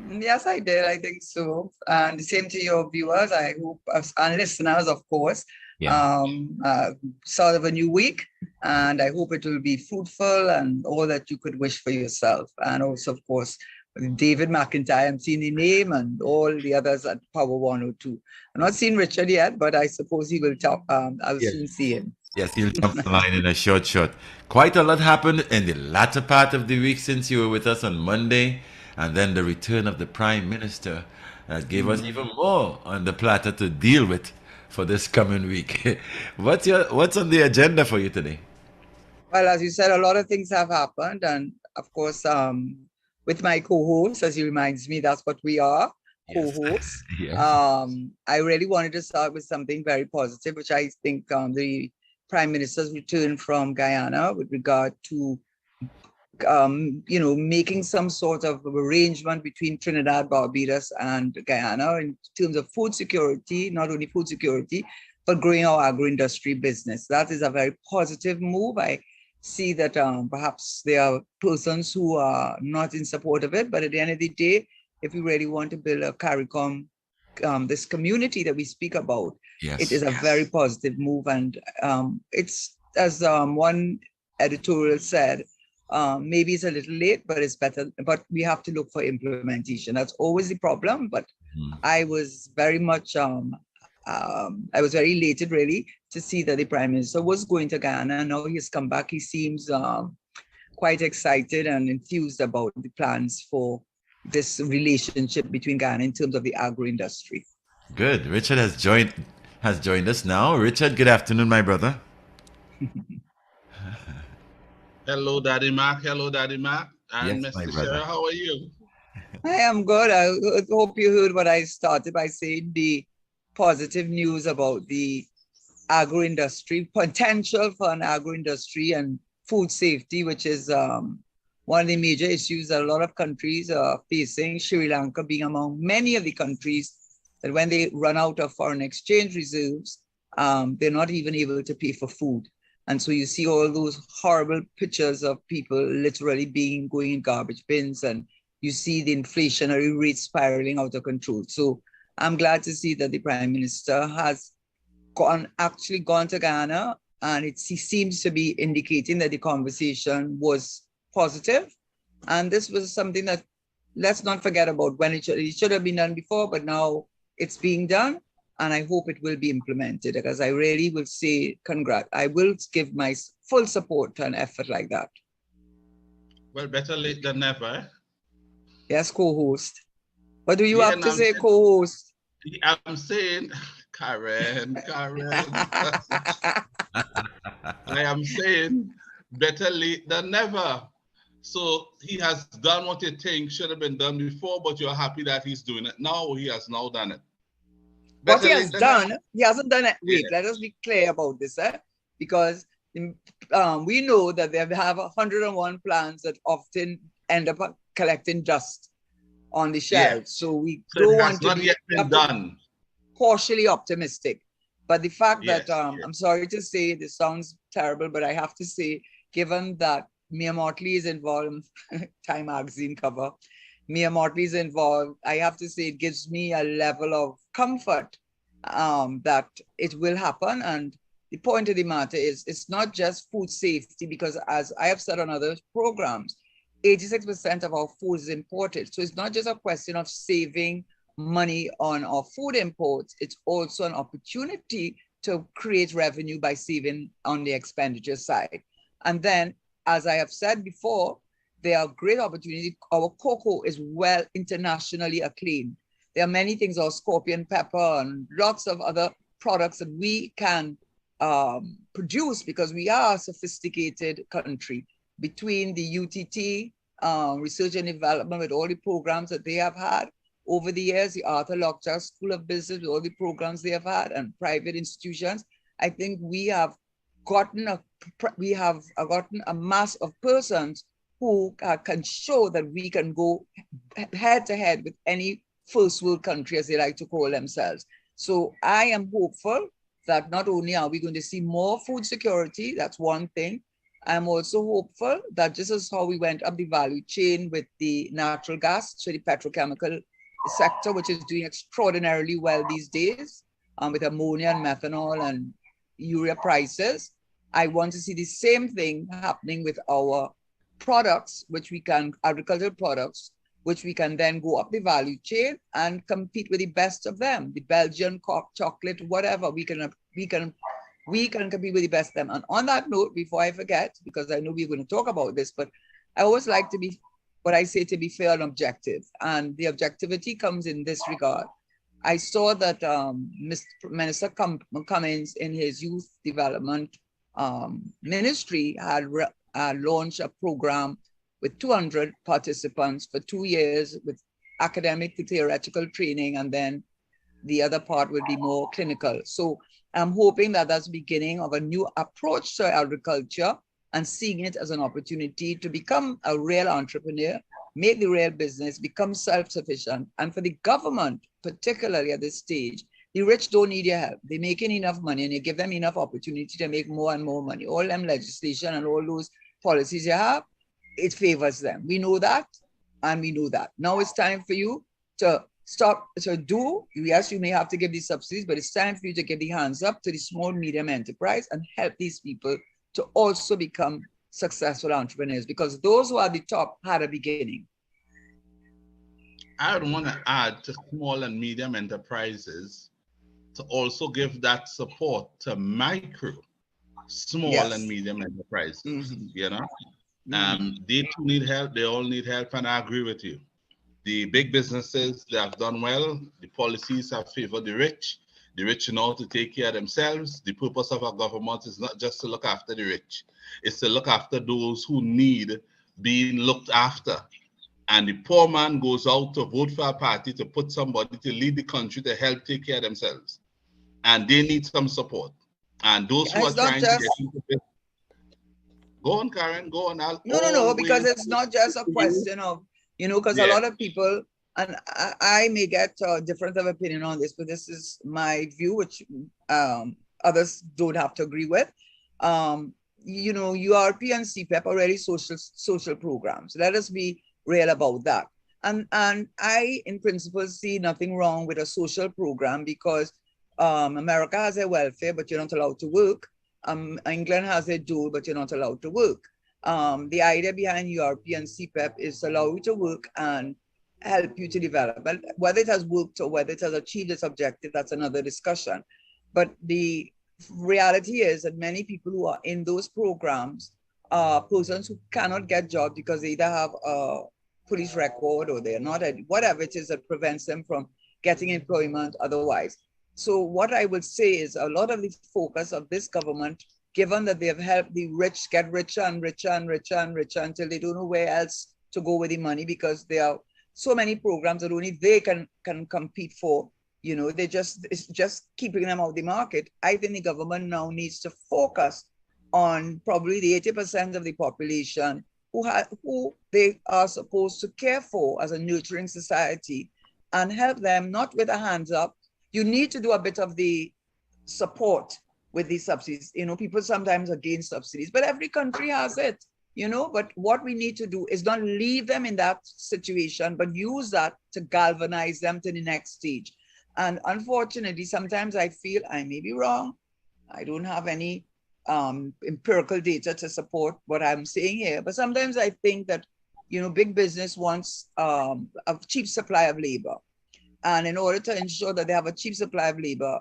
Yes, I did. I think so. And the same to your viewers. I hope, and listeners, of course, Yeah. um, uh, sort of a new week. And I hope it will be fruitful and all that you could wish for yourself. And also, of course, David McIntyre, I'm seeing the name and all the others at Power 102. I'm not seeing Richard yet, but I suppose he will talk. I'll Yes. soon see him. Yes, he'll jump the line in a short. Quite a lot happened in the latter part of the week since you were with us on Monday, and then the return of the Prime Minister gave us even more on the platter to deal with for this coming week. What's on the agenda for you today? Well, as you said, a lot of things have happened. And of course, with my co-host, as he reminds me, that's what we are, Yes. co-hosts. Yes. I really wanted to start with something very positive, which I think the Prime Minister's return from Guyana with regard to making some sort of arrangement between Trinidad, Barbados, and Guyana in terms of food security, not only food security, but growing our agro-industry business. That is a very positive move. I see that perhaps there are persons who are not in support of it, but at the end of the day, if we really want to build a CARICOM, this community that we speak about, it is Yes. a very positive move. And it's, as one editorial said, maybe it's a little late, but it's better. But we have to look for implementation. That's always the problem. But Mhm. I was very much, I was very elated really to see that the Prime Minister was going to Ghana. Now he's come back. He seems quite excited and enthused about the plans for this relationship between Ghana in terms of the agro industry. Good. Richard has joined us now. Richard, good afternoon, my brother. Hello, Daddy Mac. Hello, Daddy Mac. And Yes, my Mr. brother. Tesheira, how are you? I am good. I hope you heard what I started by saying, the positive news about the agro industry, potential for an agro industry and food safety, which is one of the major issues that a lot of countries are facing, Sri Lanka being among many of the countries that when they run out of foreign exchange reserves, they're not even able to pay for food. And so you see all those horrible pictures of people literally being going in garbage bins, and you see the inflationary rate spiraling out of control. So I'm glad to see that the Prime Minister has actually gone to Ghana, and he seems to be indicating that the conversation was positive. And this was something that, let's not forget about, when it should have been done before, but now it's being done. And I hope it will be implemented, because I really will say congrats. I will give my full support to an effort like that. Well, better late than never. Yes, co-host. What do you Yeah, have and to say, co-host? I'm saying, Karen, I am saying better late than never. So he has done what you think should have been done before, but you're happy that he's doing it now. He has now done it. What he Better has late than never. done, he hasn't done it. Yeah. Wait, let us be clear about this, because we know that they have 101 plans that often end up collecting dust on the Yeah. shelves. So we So don't it want has to not be, yet we been have to be done. cautiously optimistic. But the fact that, Yes. I'm sorry to say, this sounds terrible, but I have to say, given that Mia Motley is involved, Time magazine cover, Mia Motley is involved, I have to say it gives me a level of comfort that it will happen. And the point of the matter is, it's not just food safety, because as I have said on other programs, 86% of our food is imported. So it's not just a question of saving money on our food imports, it's also an opportunity to create revenue by saving on the expenditure side. And then, as I have said before, there are great opportunities. Our cocoa is well internationally acclaimed. There are many things, our scorpion pepper and lots of other products that we can produce, because we are a sophisticated country. Between the UTT, research and development, with all the programs that they have had over the years, the Arthur Lockjaw School of Business, with all the programs they have had, and private institutions, I think we have gotten a mass of persons who can show that we can go head to head with any first world country, as they like to call themselves. So I am hopeful that not only are we going to see more food security, that's one thing, I'm also hopeful that just as how we went up the value chain with the natural gas, so the petrochemical sector, which is doing extraordinarily well these days, with ammonia and methanol and urea prices, I want to see the same thing happening with our products, which we can, agricultural products, which we can then go up the value chain and compete with the best of them, the Belgian chocolate, whatever. We can compete with the best of them. And on that note, before I forget, because I know we're going to talk about this, but I always like to be, what I say, to be fair and objective. And the objectivity comes in this regard. I saw that Mr. Minister Cummins in his youth development ministry had launched a program with 200 participants for 2 years with academic to theoretical training, and then the other part will be more clinical. So I'm hoping that that's the beginning of a new approach to agriculture and seeing it as an opportunity to become a real entrepreneur, make the real business, become self-sufficient. And for the government, particularly at this stage, the rich don't need your help. They're making enough money and you give them enough opportunity to make more and more money. All them legislation and all those policies you have, it favors them. We know that, and we know that. Now it's time for you to stop, to do, yes, you may have to give these subsidies, but it's time for you to give the hands up to the small, medium enterprise and help these people to also become successful entrepreneurs, because those who are at the top had a beginning. I would want to add to small and medium enterprises to also give that support to micro, small and medium enterprises, you know? They too need help. They all need help, and I agree with you. The big businesses, they have done well. The policies have favored the rich. The rich know to take care of themselves. The purpose of our government is not just to look after the rich. It's to look after those who need being looked after. And the poor man goes out to vote for a party to put somebody to lead the country to help take care of themselves. And they need some support. And those who are trying to get into this, go on, Karen, go on. No, because it's not just a question of, you know, because a lot of people, and I may get a different of opinion on this, but this is my view, which others don't have to agree with. You know, URP and CPEP are already social programs. Let us be real about that. And I, in principle, see nothing wrong with a social program, because America has a welfare, but you're not allowed to work. England has a dole, but you're not allowed to work. The idea behind URP and CPEP is to allow you to work and help you to develop. And whether it has worked or whether it has achieved its objective, that's another discussion. But the reality is that many people who are in those programs are persons who cannot get jobs because they either have a police record or they're not, whatever it is that prevents them from getting employment otherwise. So what I would say is a lot of the focus of this government, given that they have helped the rich get richer and richer and richer and richer until they don't know where else to go with the money, because there are so many programs that only they can compete for. You know, it's just keeping them out of the market. I think the government now needs to focus on probably the 80% of the population who they are supposed to care for as a nurturing society, and help them not with a hands up. You need to do a bit of the support with these subsidies. You know, people sometimes are against subsidies, but every country has it, you know. But what we need to do is not leave them in that situation, but use that to galvanize them to the next stage. And unfortunately, sometimes I feel, I may be wrong, I don't have any empirical data to support what I'm saying here, but sometimes I think that, you know, big business wants a cheap supply of labor. And in order to ensure that they have a cheap supply of labor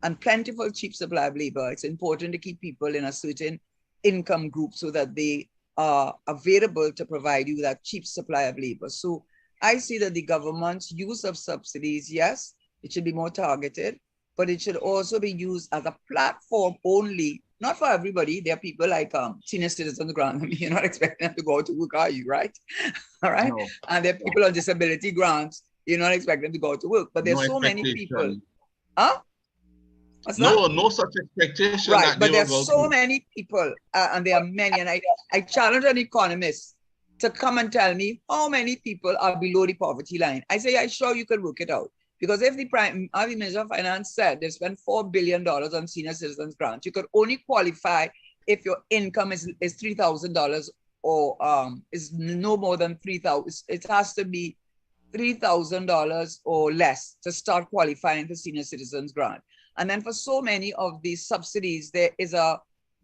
and plentiful cheap supply of labor, it's important to keep people in a certain income group so that they are available to provide you that cheap supply of labor. So I see that the government's use of subsidies, yes, it should be more targeted, but it should also be used as a platform only, not for everybody. There are people like senior citizens grant. I mean, you're not expecting them to go out to work, are you, right? All right. No. And there are people on disability grants. You're not expecting them to go out to work, but there's so many people. Huh? No such expectation. Right, but there's so many people, and there are many, and I challenge an economist to come and tell me how many people are below the poverty line. I say, I'm sure you can work it out. Because if the Minister of Finance said they spent $4 billion on senior citizens grants, you could only qualify if your income is $3,000 or is no more than 3,000, it has to be $3,000 or less to start qualifying for senior citizens grant. And then for so many of these subsidies, there is a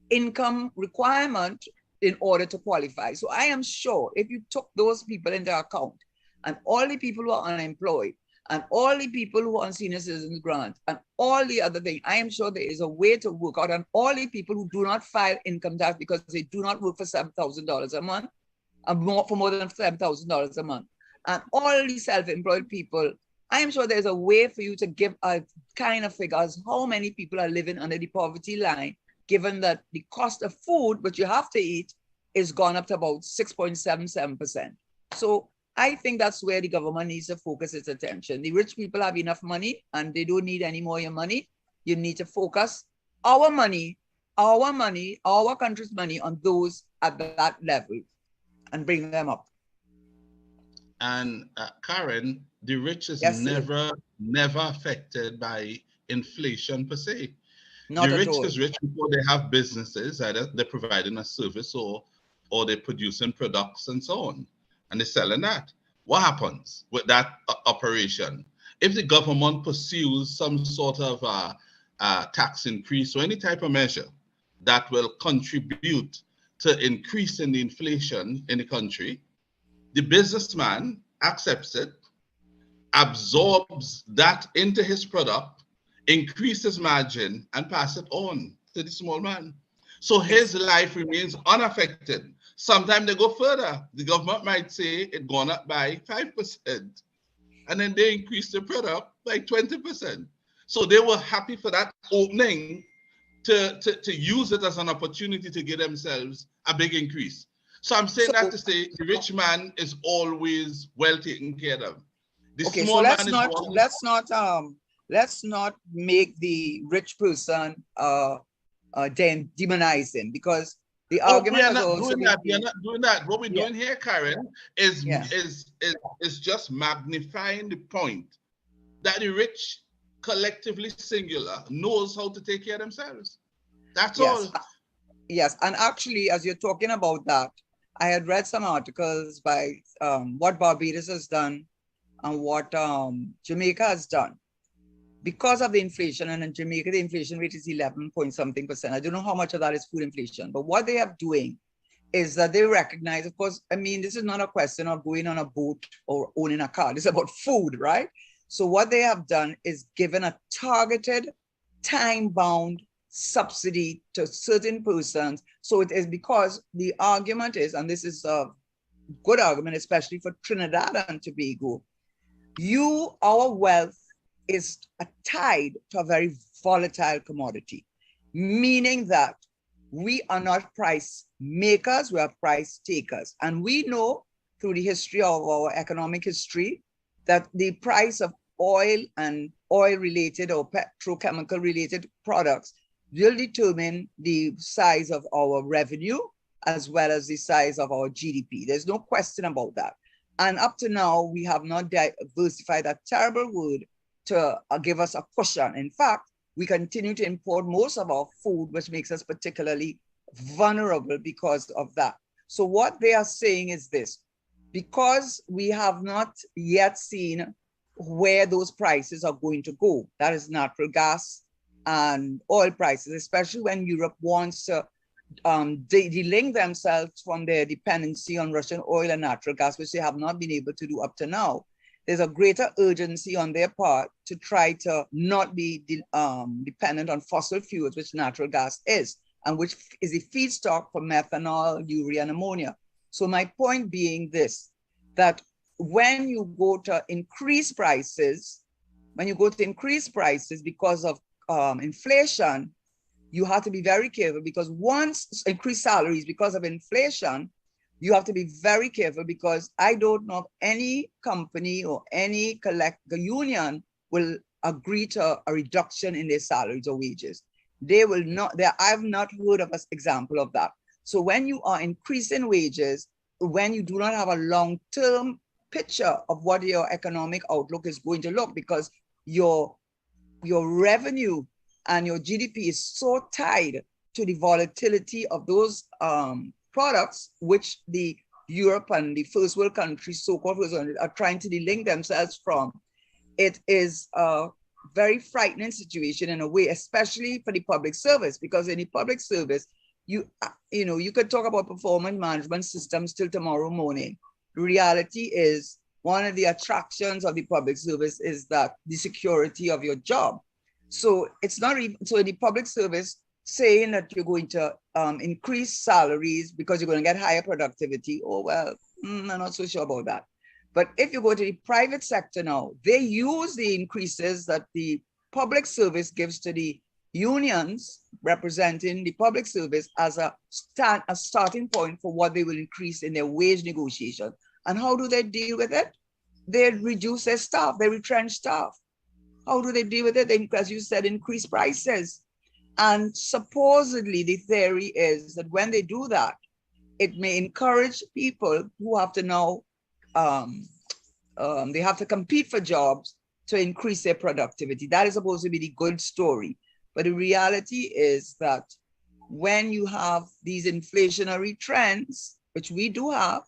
income requirement in order to qualify. So I am sure if you took those people into account, and all the people who are unemployed, and all the people who are on senior citizens grant, and all the other things, I am sure there is a way to work out. And all the people who do not file income tax because they do not work for $7,000 a month, for more than $7,000 a month, and all the self-employed people, I am sure there's a way for you to give a kind of figures how many people are living under the poverty line, given that the cost of food, which you have to eat, is gone up to about 6.77%. So I think that's where the government needs to focus its attention. The rich people have enough money and they don't need any more of your money. You need to focus our money, our country's money on those at that level and bring them up. And Karen, the rich is yes, never affected by inflation per se. Not the at rich all. is rich before they have businesses, either they're providing a service or they're producing products and so on, and they're selling that. What happens with that operation? If the government pursues some sort of tax increase or any type of measure that will contribute to increasing the inflation in the country, the businessman accepts it, absorbs that into his product, increases margin, and pass it on to the small man. So his life remains unaffected. Sometimes they go further. The government might say it gone up by 5%, and then they increase the product by 20%. So they were happy for that opening to use it as an opportunity to give themselves a big increase. So I'm saying that to say the rich man is always well taken care of. The okay, small so man is let's not make the rich person then demonize him, because the argument we are not doing that. We are not doing that. What we're doing here, Karen, is just magnifying the point that the rich, collectively singular, knows how to take care of themselves. That's all. Yes, and actually, as you're talking about that, I had read some articles by what Barbados has done and what Jamaica has done. Because of the inflation, and in Jamaica, the inflation rate is 11 point something percent. I don't know how much of that is food inflation, but what they are doing is that they recognize, of course, I mean, this is not a question of going on a boat or owning a car. This is about food, right? So what they have done is given a targeted, time-bound subsidy to certain persons. So it is because the argument is, and this is a good argument, especially for Trinidad and Tobago, our wealth is tied to a very volatile commodity, meaning that we are not price makers, we are price takers. And we know through the history of our economic history that the price of oil and oil-related or petrochemical-related products will determine the size of our revenue as well as the size of our GDP. There's no question about that. And up to now, we have not diversified that terrible word to give us a cushion. In fact, we continue to import most of our food, which makes us particularly vulnerable because of that. So what they are saying is this: because we have not yet seen where those prices are going to go, that is natural gas and oil prices, especially when Europe wants to de-link themselves from their dependency on Russian oil and natural gas, which they have not been able to do up to now. There's a greater urgency on their part to try to not be dependent on fossil fuels, which natural gas is, and which is a feedstock for methanol, urea, and ammonia. So my point being this, that when you go to increase prices, because of inflation, you have to be very careful, because once increased salaries because of inflation, you have to be very careful, because I don't know if any company or any union will agree to a reduction in their salaries or wages. They will not. I've not heard of an example of that. So when you are increasing wages, when you do not have a long-term picture of what your economic outlook is going to look, because your revenue and your GDP is so tied to the volatility of those products, which the Europe and the first world countries, so-called first world, are trying to delink themselves from. It is a very frightening situation in a way, especially for the public service, because in the public service, you could talk about performance management systems till tomorrow morning. The reality is, one of the attractions of the public service is that the security of your job. So it's not even, so in the public service, saying that you're going to increase salaries because you're going to get higher productivity, oh, well, I'm not so sure about that. But if you go to the private sector now, they use the increases that the public service gives to the unions representing the public service as a starting point for what they will increase in their wage negotiation. And how do they deal with it? They reduce their staff, they retrench staff. How do they deal with it? They, as you said, increase prices. And supposedly the theory is that when they do that, it may encourage people who have to now, they have to compete for jobs to increase their productivity. That is supposed to be the good story. But the reality is that when you have these inflationary trends, which we do have,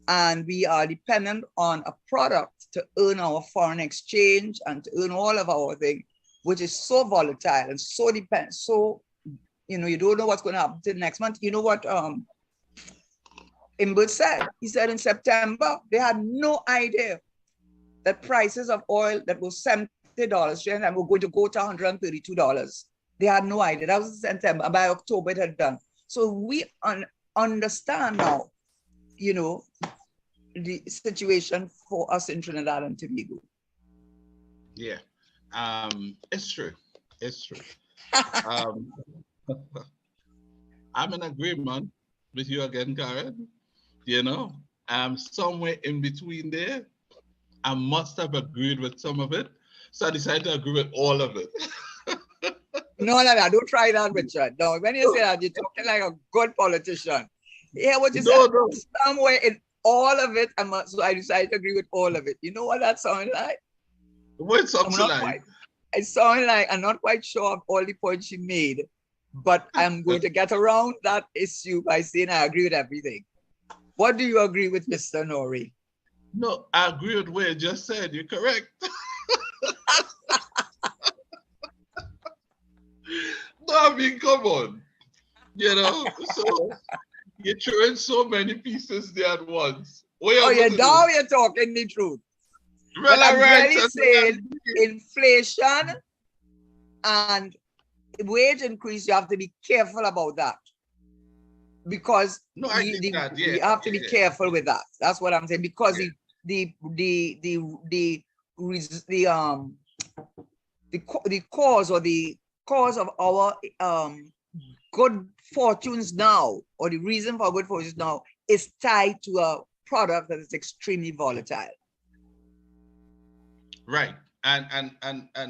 and we are dependent on a product to earn our foreign exchange and to earn all of our things, which is so volatile and so you don't know what's going to happen till next month. You know what Imbert said? He said in September, they had no idea that prices of oil that was $70 and were going to go to $132. They had no idea. That was in September. And by October, it had done. So we understand now, the situation for us in Trinidad and Tobago. Yeah, it's true. It's true. I'm in agreement with you again, Karen. Somewhere in between there, I must have agreed with some of it. So I decided to agree with all of it. No, don't try that, Richard. No, when you say that, you're talking like a good politician. Yeah, what you said, somewhere in all of it, so I decided to agree with all of it. You know what that sounds like? What sounds like? It sounds like I'm not quite sure of all the points she made, but I'm going to get around that issue by saying I agree with everything. What do you agree with, Mr. Noray? No, I agree with what you just said. You're correct. No, I mean, come on. So you're throwing so many pieces there at once. Now you're talking the truth. Well, I'm really saying inflation and wage increase, you have to be careful about that. Because we have to be careful with that. That's what I'm saying. Because the cause of our good fortunes now, or the reason for good fortunes now, is tied to a product that is extremely volatile. Right. And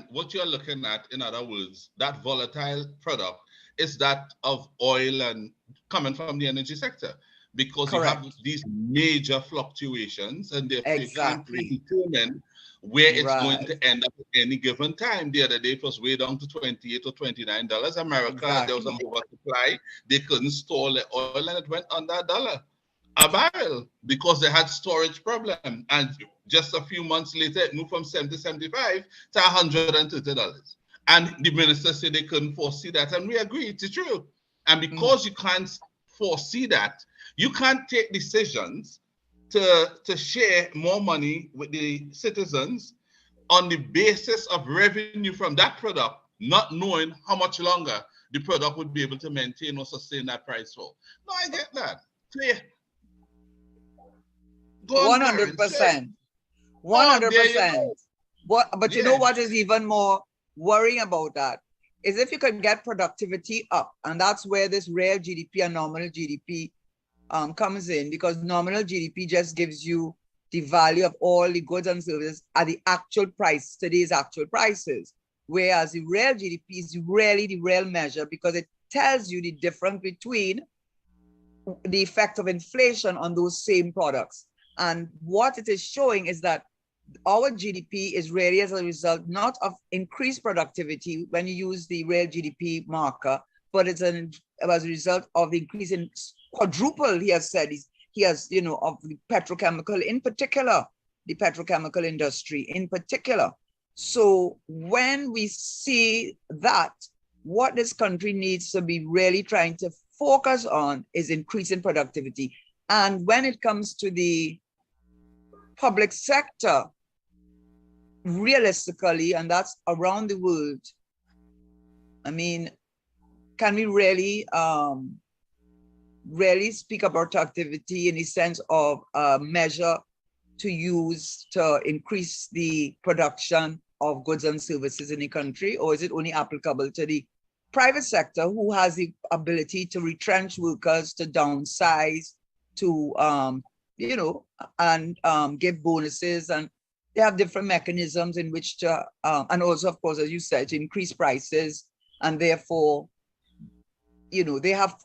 what you're looking at, in other words, that volatile product is that of oil and coming from the energy sector, because you have these major fluctuations, and therefore you can't predetermine where it's going to end up at any given time. The other day it was way down to $28 or $29. America, there was an oversupply. They couldn't store the oil, and it went under $1 a barrel because they had storage problem. And just a few months later, it moved from $70, $75 to $130. And the minister said they couldn't foresee that. And we agree, it's true. And because you can't foresee that, you can't take decisions to share more money with the citizens on the basis of revenue from that product, not knowing how much longer the product would be able to maintain or sustain that price for. No, I get that. Clear. 100%. 100%. But you know what is even more worrying about that is if you could get productivity up, and that's where this real GDP and nominal GDP comes in, because nominal GDP just gives you the value of all the goods and services at the actual price, today's actual prices, whereas the real GDP is really the real measure, because it tells you the difference between the effect of inflation on those same products. And what it is showing is that our GDP is really as a result not of increased productivity when you use the real GDP marker, but it's as a result of the increase in quadruple, he has said. He has, of the petrochemical in particular, the petrochemical industry in particular. So when we see that, what this country needs to be really trying to focus on is increasing productivity. And when it comes to the public sector, realistically, and that's around the world, I mean, can we really speak about productivity in the sense of a measure to use to increase the production of goods and services in the country? Or is it only applicable to the private sector, who has the ability to retrench workers, to downsize, to, and give bonuses, and they have different mechanisms in which to, and also, of course, as you said, to increase prices, and therefore, they have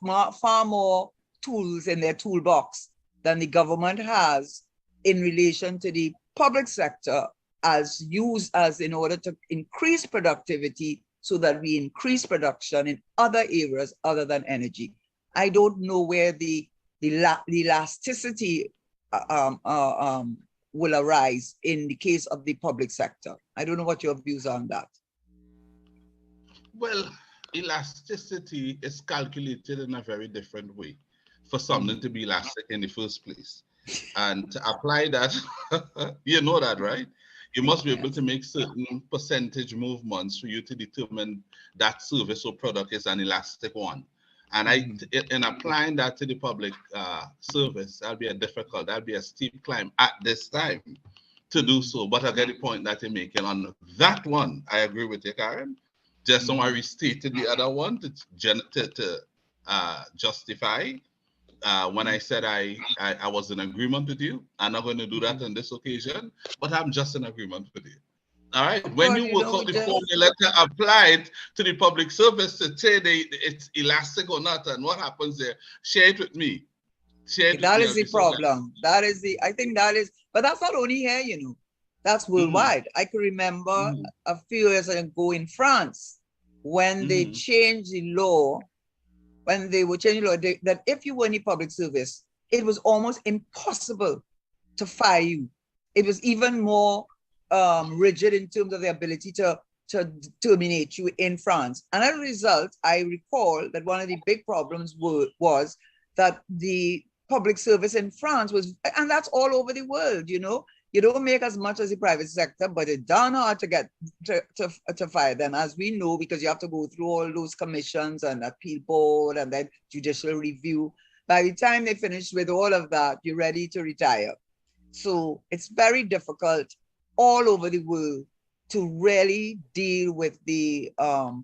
far more tools in their toolbox than the government has in relation to the public sector as used as in order to increase productivity so that we increase production in other areas other than energy. I don't know where the elasticity will arise in the case of the public sector. I don't know what your views are on that. Well, elasticity is calculated in a very different way for something to be elastic in the first place. And to apply that, you know that, right? You must be able to make certain percentage movements for you to determine that service or product is an elastic one. And in applying that to the public service, that'll be a steep climb at this time to do so. But I get the point that you're making on that one. I agree with you, Karen. Just so I restated the other one to justify when I said I was in agreement with you. I'm not going to do that on this occasion, but I'm just in agreement with you. All right. When you work out the formula to apply it to the public service to say it's elastic or not, and what happens there, share it with me. That is the problem. I think that is, but that's not only here, that's worldwide. I can remember a few years ago in France, when they changed the law, that if you were in the public service, it was almost impossible to fire you. It was even more rigid in terms of the ability to terminate you in France. And as a result, I recall that one of the big problems was that the public service in France was, and that's all over the world, you don't make as much as the private sector, but it's darn hard to get to fire them, as we know, because you have to go through all those commissions and appeal board and then judicial review. By the time they finish with all of that, you're ready to retire. So it's very difficult all over the world to really deal with the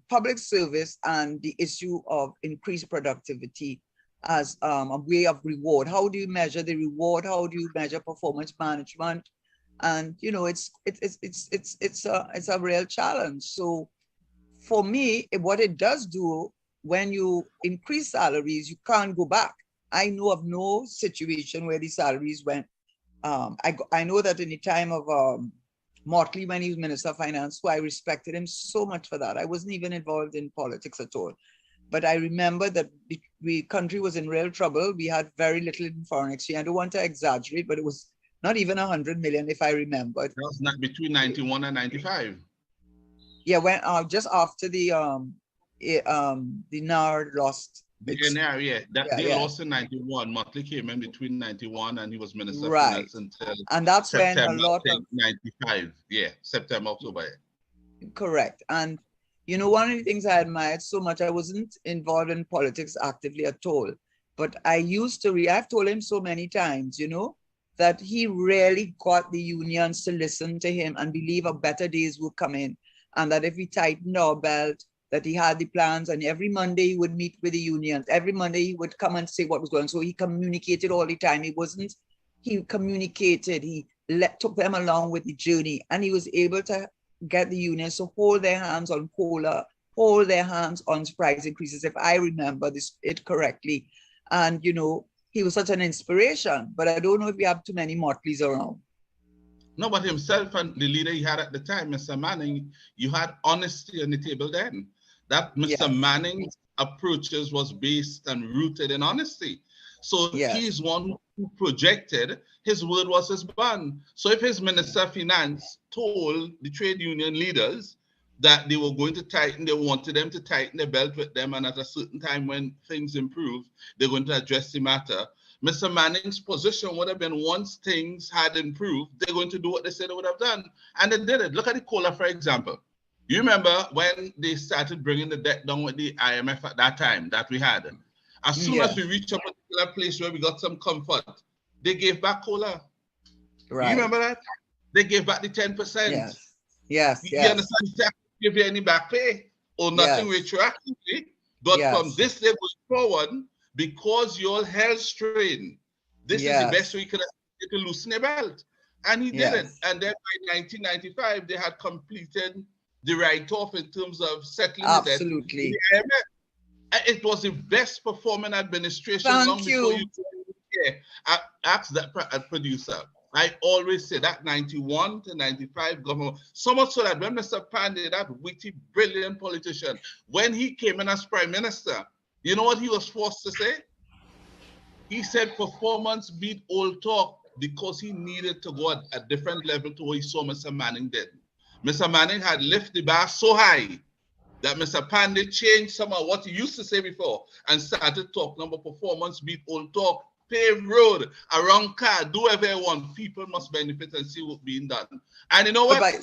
public service and the issue of increased productivity as a way of reward. How do you measure the reward? How do you measure performance management? And it's a real challenge. So for me, what it does do, when you increase salaries, you can't go back. I know of no situation where the salaries went. I know that in the time of Motley, when he was Minister of Finance, who I respected him so much for that. I wasn't even involved in politics at all. But I remember that the country was in real trouble. We had very little in foreign exchange. I don't want to exaggerate, but it was not even 100 million, if I remember. That was not between 91 and 95. Yeah, when just after the NAR lost. The NAR, they lost in 91. Motley came in between 91 and he was Minister of Finance until and that's September, when a lot of 95. Yeah, September, October. Correct. And one of the things I admired so much, I wasn't involved in politics actively at all, but I've told him so many times, that he really got the unions to listen to him and believe a better days would come in. And that if we tightened our belt, that he had the plans, and every Monday he would meet with the unions. Every Monday he would come and say what was going on. So he communicated all the time. He communicated, he took them along with the journey, and he was able to get the unions to hold their hands on COLA, hold their hands on price increases, if I remember it correctly. And, he was such an inspiration, but I don't know if we have too many Motleys around. No, but himself and the leader he had at the time, Mr. Manning, you had honesty on the table then. That Mr. Manning's approaches was based and rooted in honesty. So Yes. he's one who projected his word was his bond. So if his Minister of Finance told the trade union leaders that they were going to tighten, they wanted them to tighten the belt with them, and at a certain time when things improve, they're going to address the matter. Mr. Manning's position would have been, once things had improved, they're going to do what they said they would have done. And they did it. Look at the cola, for example. You remember when they started bringing the debt down with the IMF at that time that we had? As soon as we reached a particular place where we got some comfort, they gave back cola. Right. You remember that? They gave back the 10%. Yes. Yes. You understand? They give you any back pay or nothing retroactively. But from this day going forward, because you all held strain, this is the best way you could have to loosen your belt. And he did it. And then by 1995, they had completed the write-off in terms of settling the debt. Absolutely. It was the best performing administration. Thank you. Before you I asked that producer. I always say that 91 to 95 government, so much so that when Mr. Pandey, that witty, brilliant politician, when he came in as prime minister, you know what he was forced to say? He said performance beat old talk, because he needed to go at a different level to what he saw Mr. Manning did. Mr. Manning had lifted the bar so high that Mr. Pandey changed some of what he used to say before and started talking about performance beat old talk, paved road, around car, do whatever you want. People must benefit and see what's being done. And you know what?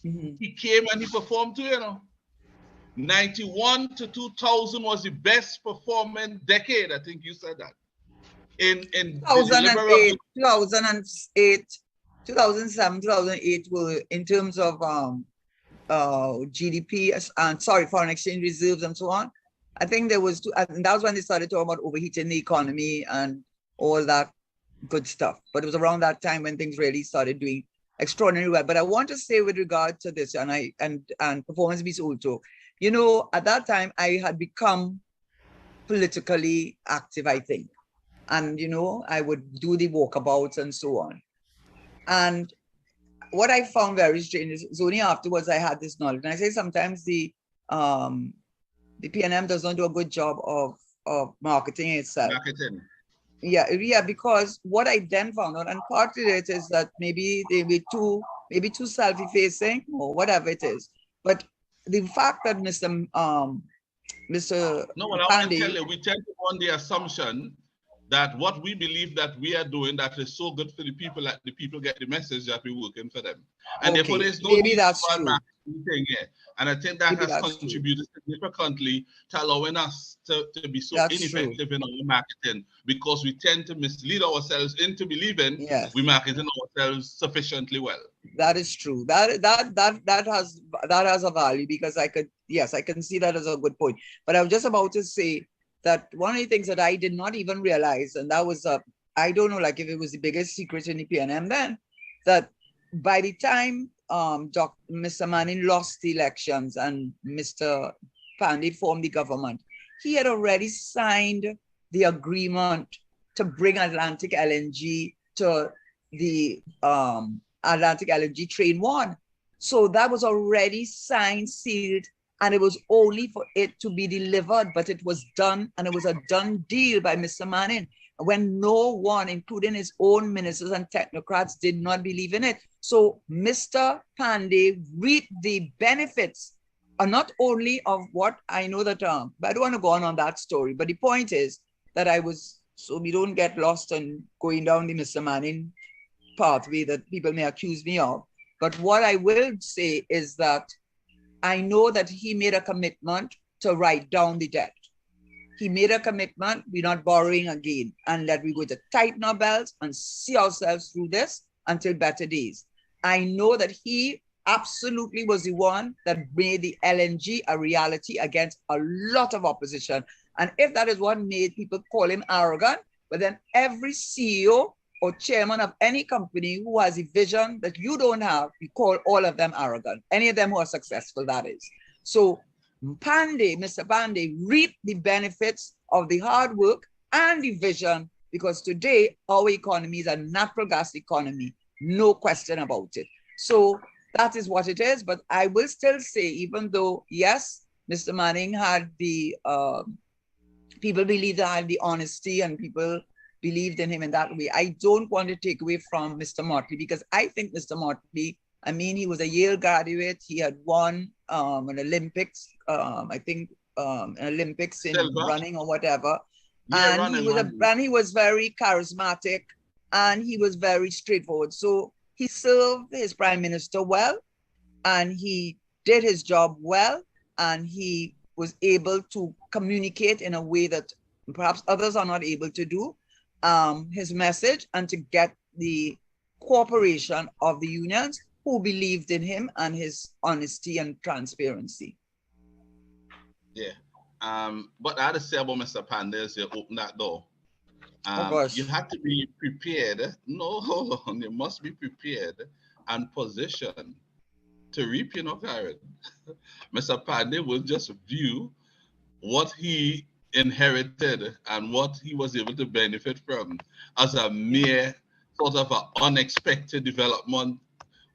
He came and he performed too, you know. 91 to 2000 was the best performing decade. I think you said that. In 2008, 2007, 2008 were, in terms of GDP and foreign exchange reserves and so on. I think there was and that was when they started talking about overheating the economy and all that good stuff. But it was around that time when things really started doing extraordinarily well. But I want to say with regard to this and performance beats old talk, you know, at that time I had become politically active, I think. And, you know, I would do the walkabouts and so on. And what I found very strange is only afterwards I had this knowledge. And I say sometimes the PNM does not do a good job of marketing itself. Yeah, because what I then found out, and part of it is that maybe they were too self-effacing or whatever it is. But the fact that Mr. No, well, I want to tell you, we tend to on the assumption that what we believe that we are doing that is so good for the people, that the people get the message that we're working for them. And therefore there's no maybe that's true. Thing here. And I think that has contributed significantly to allowing us to be so ineffective in our marketing, because we tend to mislead ourselves into believing we're marketing ourselves sufficiently well. That is true. That has a value, because I can see that as a good point. But I was just about to say that one of the things that I did not even realize, and that was I don't know, like if it was the biggest secret in the PNM then, that by the time Mr. Manning lost the elections and Mr. Pandey formed the government, he had already signed the agreement to bring Atlantic LNG to the Atlantic LNG Train 1. So that was already signed, sealed, and it was only for it to be delivered, but it was done, and it was a done deal by Mr. Manning, when no one, including his own ministers and technocrats, did not believe in it. So Mr. Pandey reaped the benefits, not only of what I know that, but I don't want to go on that story, but the point is that so we don't get lost in going down the Mr. Manning pathway that people may accuse me of. But what I will say is that I know that he made a commitment to write down the debt. He made a commitment, we're not borrowing again, and that we're going to tighten our belts and see ourselves through this until better days. I know that he absolutely was the one that made the LNG a reality against a lot of opposition. And if that is what made people call him arrogant, but then every CEO or chairman of any company who has a vision that you don't have, we call all of them arrogant. Any of them who are successful, that is. So Mr. Pandey reaped the benefits of the hard work and the vision, because today our economy is a natural gas economy, no question about it. So that is what it is. But I will still say, even though, yes, Mr. Manning had the, people believed that had the honesty and people believed in him in that way. I don't want to take away from Mr. Motley because I think Mr. Motley, I mean, he was a Yale graduate. He had won an Olympics, I think an Olympics in Silver. running or whatever. Yeah, and he was very charismatic and he was very straightforward. So he served his prime minister well and he did his job well and he was able to communicate in a way that perhaps others are not able to do his message and to get the cooperation of the unions who believed in him and his honesty and transparency. Yeah. But I had to say about Mr. Pandey is you open that door. You have to be prepared. No, hold on. You must be prepared and positioned to reap, Karen. Mr. Pandey will just view what he inherited and what he was able to benefit from as a mere sort of an unexpected development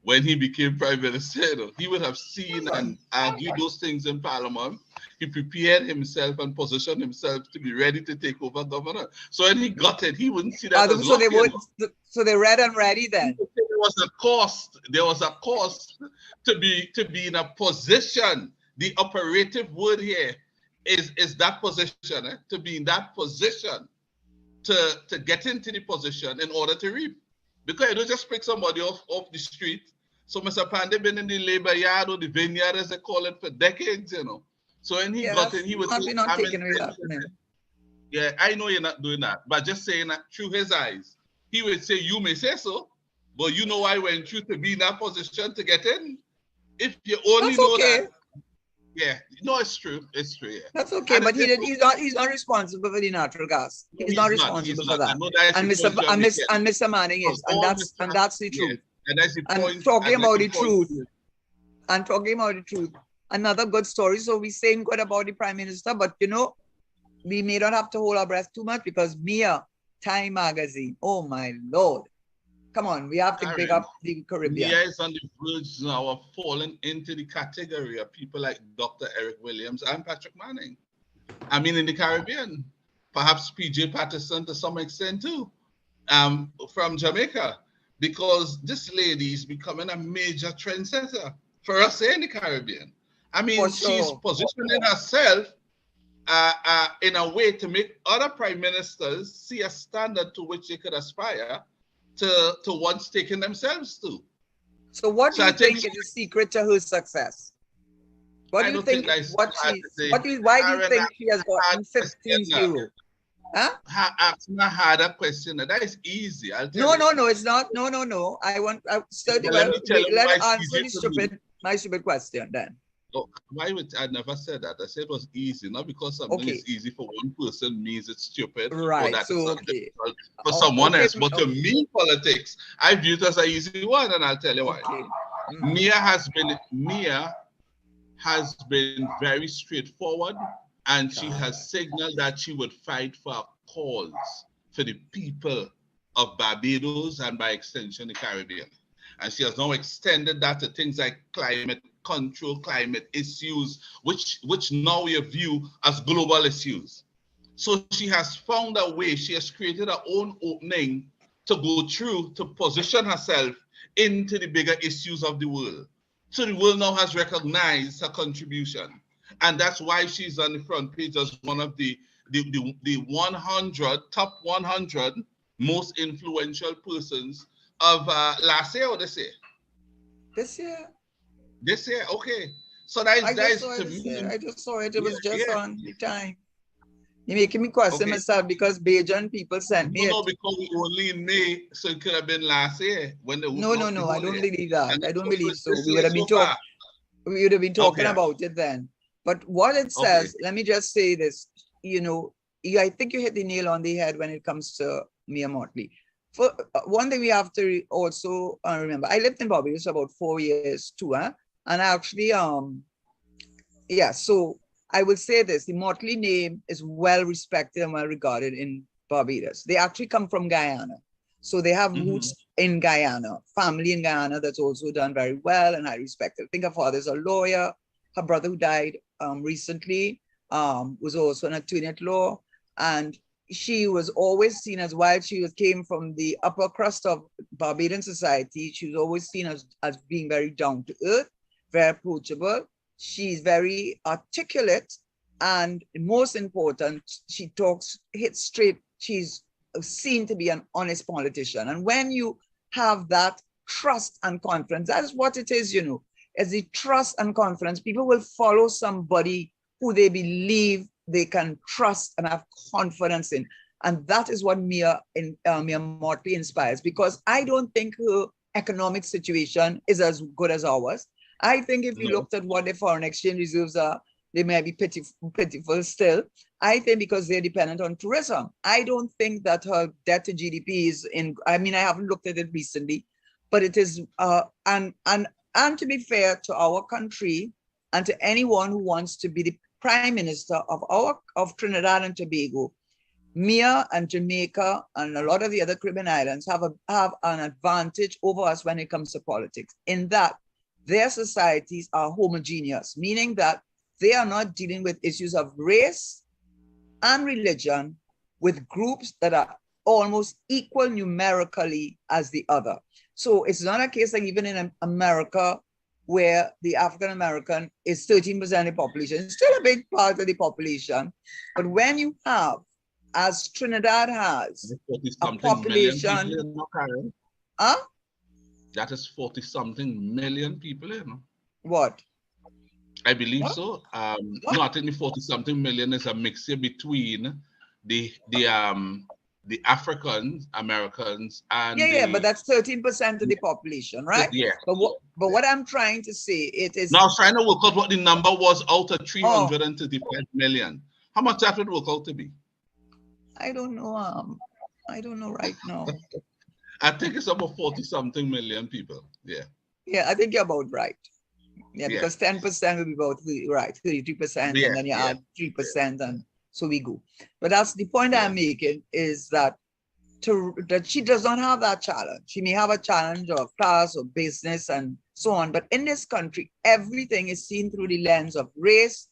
when he became prime minister. He would have seen and argued those things in Parliament. He prepared himself and positioned himself to be ready to take over governor. So when he got it, he wouldn't see that as so luck, so they're ready and ready then. There was a cost. There was a cost to be in a position. The operative word here is that position, to be in that position, to get into the position in order to reap. Because you don't just pick somebody off the street. So Mr. Pandey been in the labor yard or the vineyard, as they call it, for decades, So when he got in, he was not taking away that. Yeah, I know you're not doing that, but just saying that through his eyes, he would say, you may say so, but you know I went through to be in that position to get in. If you only know that. Yeah, no, it's true. It's true. Yeah, that's okay. But he's not responsible for the natural gas. He's not responsible for that. And Mr. Manning is, and that's the truth. And that's the point. And talking about the truth. Another good story. So we're saying good about the prime minister, but we may not have to hold our breath too much because Mia, Time magazine. Oh my Lord. Come on, we have to pick up the Caribbean. Mia is on the verge now of falling into the category of people like Dr. Eric Williams and Patrick Manning. I mean, in the Caribbean, perhaps PJ Patterson to some extent too, from Jamaica, because this lady is becoming a major trendsetter for us in the Caribbean. I mean, she's positioning herself in a way to make other prime ministers see a standard to which they could aspire to once taking themselves to. So what do you think is the secret to her success? What do you think? Why do you think she has gotten 15 euros? Huh? Ask me a harder question. That is easy. No, it's not. No. Let answer my stupid question then. Oh, I never said that. I said it was easy. Not because something is easy for one person means it's stupid. Right. Or that it's difficult for someone else. But to me, politics, I view it as an easy one, and I'll tell you why. Mia has been very straightforward, and she has signaled that she would fight for a cause for the people of Barbados and by extension the Caribbean. And she has now extended that to things like climate control, climate issues, which now we view as global issues. So she has found a way, she has created her own opening to go through to position herself into the bigger issues of the world. So the world now has recognized her contribution. And that's why she's on the front page as one of the 100, top 100 most influential persons of last year or this year? This year. This year, okay. So that is to me. I just saw it. It was just on the time. You're making me question myself because Bajan people sent me No, because we only in May, so it could have been last year when the No, I don't believe that. I don't believe so. We would have been talking about it then. But what it says, let me just say this. I think you hit the nail on the head when it comes to Mia Motley. For one thing we have to also remember, I lived in Barbados for about 4 years too, and actually, so I will say this, the Motley name is well respected and well regarded in Barbados. They actually come from Guyana. So they have roots in Guyana, family in Guyana that's also done very well and I respect it. I think her father's a lawyer, her brother who died recently was also an attorney at law, and she was always seen as, while came from the upper crust of Barbadian society, she was always seen as being very down to earth, very approachable. She's very articulate, and most important, she hits straight. She's seen to be an honest politician. And when you have that trust and confidence, that's what it is, as the trust and confidence, people will follow somebody who they believe they can trust and have confidence in. And that is what Mia Mottley inspires, because I don't think her economic situation is as good as ours. I think if you looked at what their foreign exchange reserves are, they may be pitiful still. I think because they're dependent on tourism. I don't think that her debt to GDP is I haven't looked at it recently, but it is, and to be fair to our country and to anyone who wants to be the Prime Minister of Trinidad and Tobago, Mia and Jamaica and a lot of the other Caribbean islands have an advantage over us when it comes to politics, in that their societies are homogeneous, meaning that they are not dealing with issues of race and religion with groups that are almost equal numerically as the other. So it's not a case like even in America, where the African American is 13% of the population. It's still a big part of the population. But when you have, as Trinidad has, a population... Huh? That is 40-something million people, What? I believe so. No, I think the 40-something million is a mixture between the Africans, Americans, and but that's 13% of the population, right? Yeah. But what I'm trying to say, it is... Now, I was trying to work out what the number was out of 335 million. How much that would work out to be? I don't know. I don't know right now. I think it's about 40-something million people. Yeah. Yeah, I think you're about right. Yeah, because 10% will be about 33%, and then you add 3%, and so we go. But that's the point I'm making, is that she does not have that challenge. She may have a challenge of class or business and so on, but in this country, everything is seen through the lens of race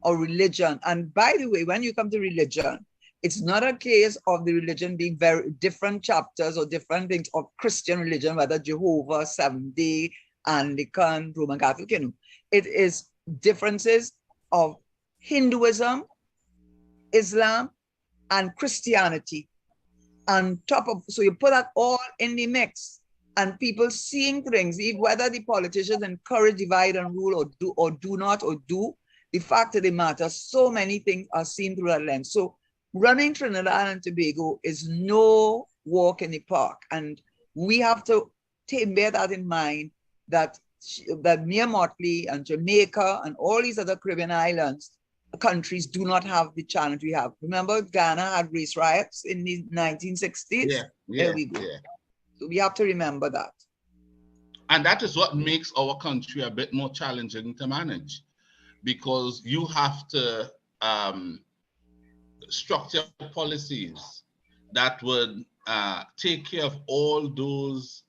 or religion. And by the way, when you come to religion, it's not a case of the religion being very different chapters or different things of Christian religion, whether Jehovah, Seventh-day, Anglican, Roman Catholic, it is differences of Hinduism, Islam, and Christianity on top of, so you put that all in the mix, and people seeing things, whether the politicians encourage divide and rule or do not, the fact of the matter, so many things are seen through that lens. So running Trinidad and Tobago is no walk in the park, and we have to bear that in mind, that Mia Mottley and Jamaica and all these other Caribbean islands, countries do not have the challenge we have. Remember, Ghana had race riots in the 1960s? There we go. So we have to remember that. And that is what makes our country a bit more challenging to manage, because you have to structure policies that would take care of all those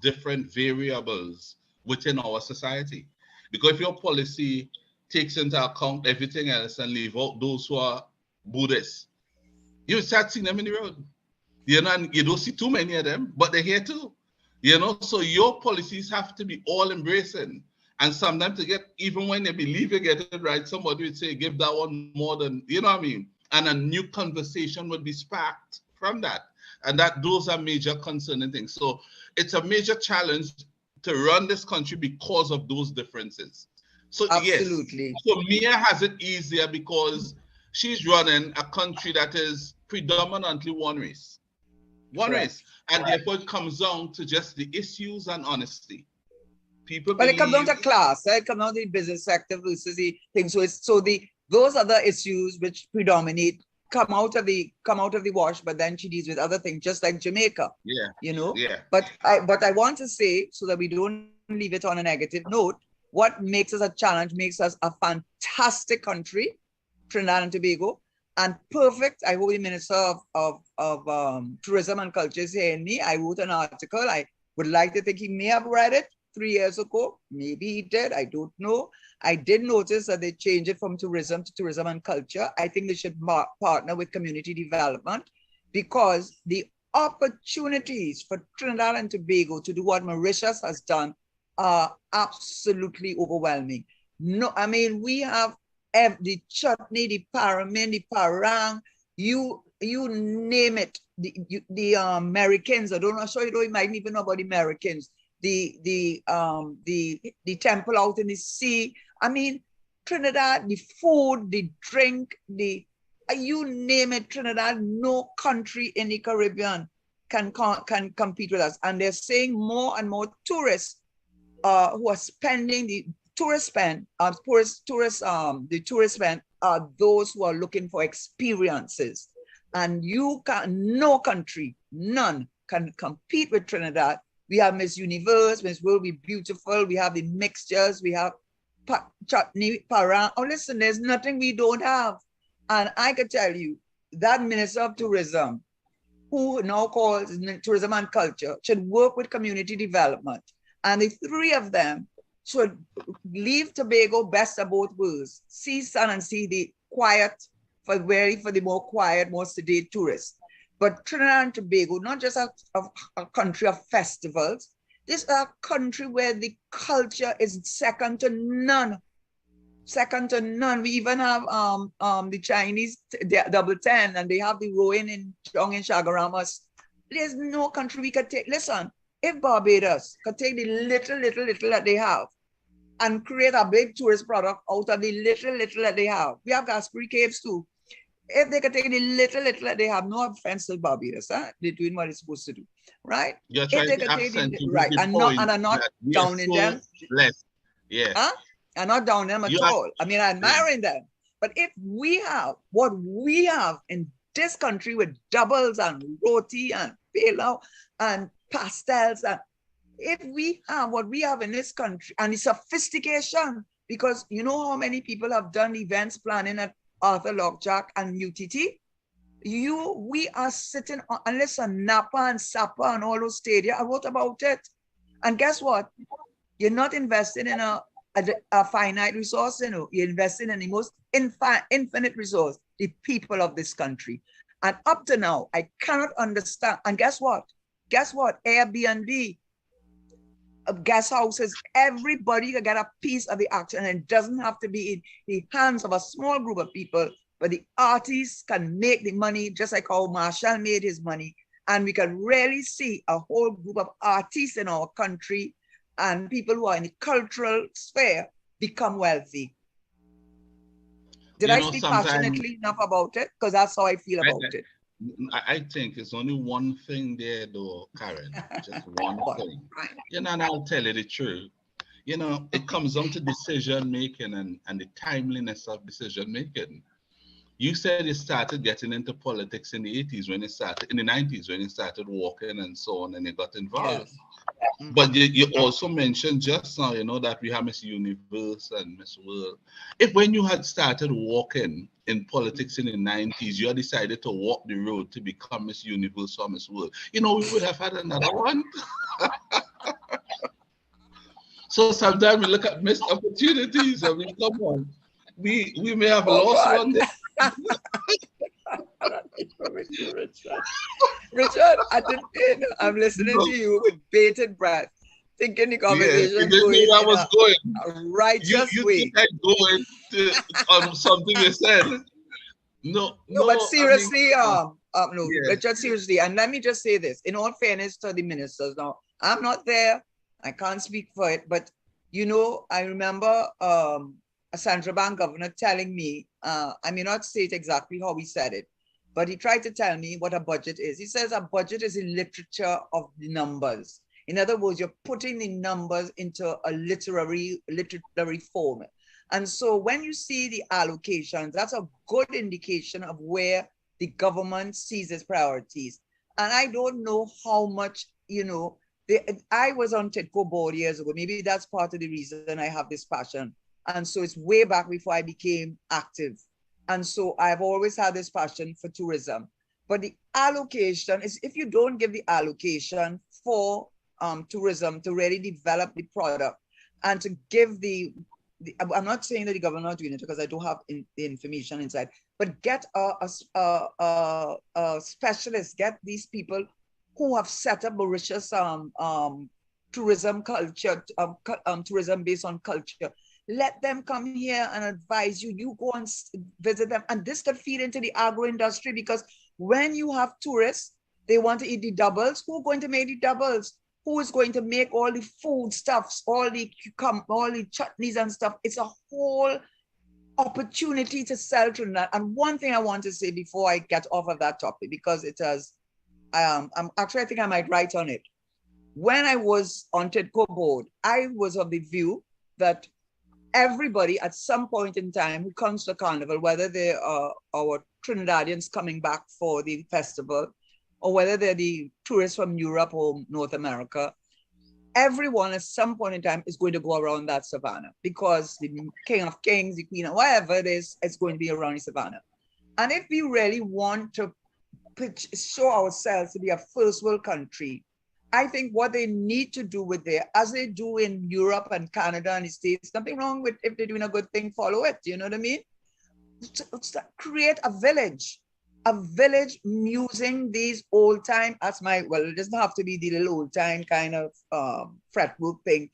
different variables within our society. Because if your policy takes into account everything else and leave out those who are Buddhists, you start seeing them in the road. And you don't see too many of them, but they're here too. So your policies have to be all embracing. And sometimes to get, even when they believe you get it right, somebody would say, give that one more than, and a new conversation would be sparked from that. And those are major concerning things. So it's a major challenge to run this country because of those differences. So absolutely. Yes, so Mia has it easier because she's running a country that is predominantly one race. One race. And therefore it comes down to just the issues and honesty. But it comes down to class. It comes down to the business sector versus the thing. Those other issues which predominate come out of the wash, but then she deals with other things, just like Jamaica. But I want to say, so that we don't leave it on a negative note, what makes us a challenge makes us a fantastic country, Trinidad and Tobago, and perfect. I hope the Minister of Tourism and Culture is hearing me. I wrote an article. I would like to think he may have read it, 3 years ago. Maybe he did. I don't know. I did notice that they changed it from tourism to tourism and culture. I think they should partner with community development, because the opportunities for Trinidad and Tobago to do what Mauritius has done are absolutely overwhelming. No, I mean, we have the chutney, the paramin, the parang, you name it. The Americans, I don't know, so you don't might even know about the Americans. The temple out in the sea. I mean, Trinidad, the food, the drink, you name it, Trinidad, no country in the Caribbean can compete with us. And they're saying more and more tourists who are spending the tourist spend are those who are looking for experiences. And no country, none can compete with Trinidad. We have Miss Universe, Miss World, we beautiful. We have the mixtures, we have chutney, parang. Oh, listen, there's nothing we don't have. And I could tell you that Minister of Tourism, who now calls Tourism and Culture, should work with community development. And the three of them should leave Tobago best of both worlds. See sun and see the quiet, for the more quiet, more sedate tourists. But Trinidad and Tobago, not just a country of festivals, this is a country where the culture is second to none. Second to none. We even have the Chinese double 10, and they have the rowing in Chagaramas. There's no country we could take. Listen, if Barbados could take the little that they have and create a big tourist product out of the little that they have. We have Gasperi Caves too. If they could take the little that they have, no offense to Barbados, they're doing what it's supposed to do, right? You're if trying they to could take accent right, and are not downing them. Blessed. Yeah. I'm not downing them at all. I mean, I'm admiring them. But if we have what we have in this country with doubles and roti and pilau and pastels, and if we have what we have in this country and the sophistication, because you know how many people have done events planning at Arthur Lockjack and UTT? We are sitting on, unless a Napa and Sapa and all those stadia, I wrote about it. And guess what? You're not investing in a finite resource, you're investing in the most infinite resource, the people of this country. And up to now, I cannot understand. And guess what? Airbnb, guest houses, everybody can get a piece of the action, and it doesn't have to be in the hands of a small group of people, but the artists can make the money just like how Marshall made his money. And we can really see a whole group of artists in our country and people who are in the cultural sphere become wealthy. Did I speak passionately enough about it? Because that's how I feel about it. I think it's only one thing there though, Karen, just one thing. And I'll tell you the truth. It comes down to decision making and the timeliness of decision making. You said you started getting into politics in the 80s when it started, in the 90s when you started walking and so on, and you got involved. Yes. But you also mentioned just now, that we have Miss Universe and Miss World. If when you had started walking in politics in the 90s, you had decided to walk the road to become Miss Universe or Miss World, we would have had another one. So sometimes we look at missed opportunities and we come on. We may have lost one day. Richard, I'm listening to you with bated breath, thinking the conversation going I was going a righteous way. You think I go into something you said? No, but seriously, Richard, seriously, and let me just say this, in all fairness to the ministers, now, I'm not there, I can't speak for it, but I remember a Central Bank governor telling me, I may not say it exactly how he said it, but he tried to tell me what a budget is. He says a budget is a literature of the numbers. In other words, you're putting the numbers into a literary form. And so when you see the allocations, that's a good indication of where the government sees its priorities. And I don't know how much, I was on TIDCO board years ago. Maybe that's part of the reason I have this passion. And so it's way back before I became active. And so I've always had this passion for tourism. But the allocation is, if you don't give the allocation for tourism to really develop the product and to give I'm not saying that the government not doing it because I don't have the information inside, but get a specialist, get these people who have set up Mauritius tourism culture, tourism based on culture. Let them come here and advise you. You go and visit them. And this could feed into the agro industry because when you have tourists, they want to eat the doubles. Who's going to make the doubles? Who is going to make all the food stuffs, all the chutneys and stuff? It's a whole opportunity to sell Trinidad. And one thing I want to say before I get off of that topic, because it has, I think I might write on it. When I was on TIDCO board, I was of the view that everybody at some point in time who comes to Carnival, whether they are our Trinidadians coming back for the festival, or whether they're the tourists from Europe or North America, everyone at some point in time is going to go around that savannah because the King of Kings, the Queen, whatever it is, it's going to be around the savannah. And if we really want to show ourselves to be a first world country, I think what they need to do with there, as they do in Europe and Canada and the States, nothing wrong with if they're doing a good thing, follow it. You know what I mean? Create a village using these old time it doesn't have to be the little old time kind of fretwork thing.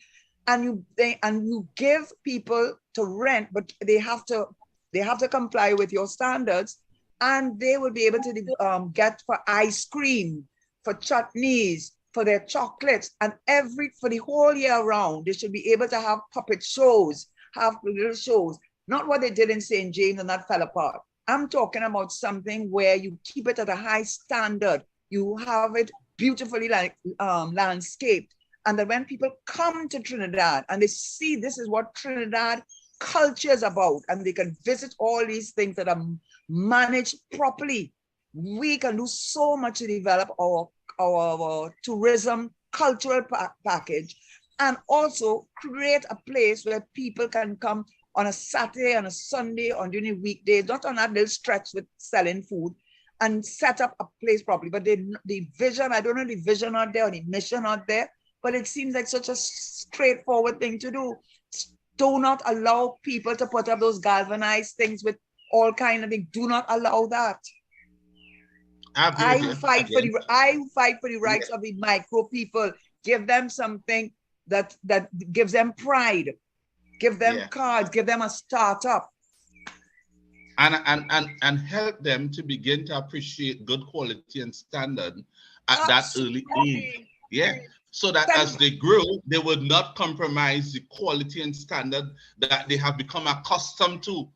And you give people to rent, but they have to comply with your standards, and they will be able to get for ice cream, for chutneys, for their chocolates, and for the whole year round, they should be able to have puppet shows, have little shows, not what they did in St. James and that fell apart. I'm talking about something where you keep it at a high standard. You have it beautifully landscaped. And that when people come to Trinidad and they see this is what Trinidad culture is about, and they can visit all these things that are managed properly, we can do so much to develop our tourism cultural package, and also create a place where people can come on a Saturday, on a Sunday, on during the weekdays, not on that little stretch with selling food, and set up a place properly. But the vision, I don't know the vision out there or the mission out there, but it seems like such a straightforward thing to do. Do not allow people to put up those galvanized things with all kind of things. Do not allow that. I fight for the rights of the micro people. Give them something that gives them pride. Give them cards, give them a startup. And help them to begin to appreciate good quality and standard at that early age. Yeah. So that as they grow, they would not compromise the quality and standard that they have become accustomed to.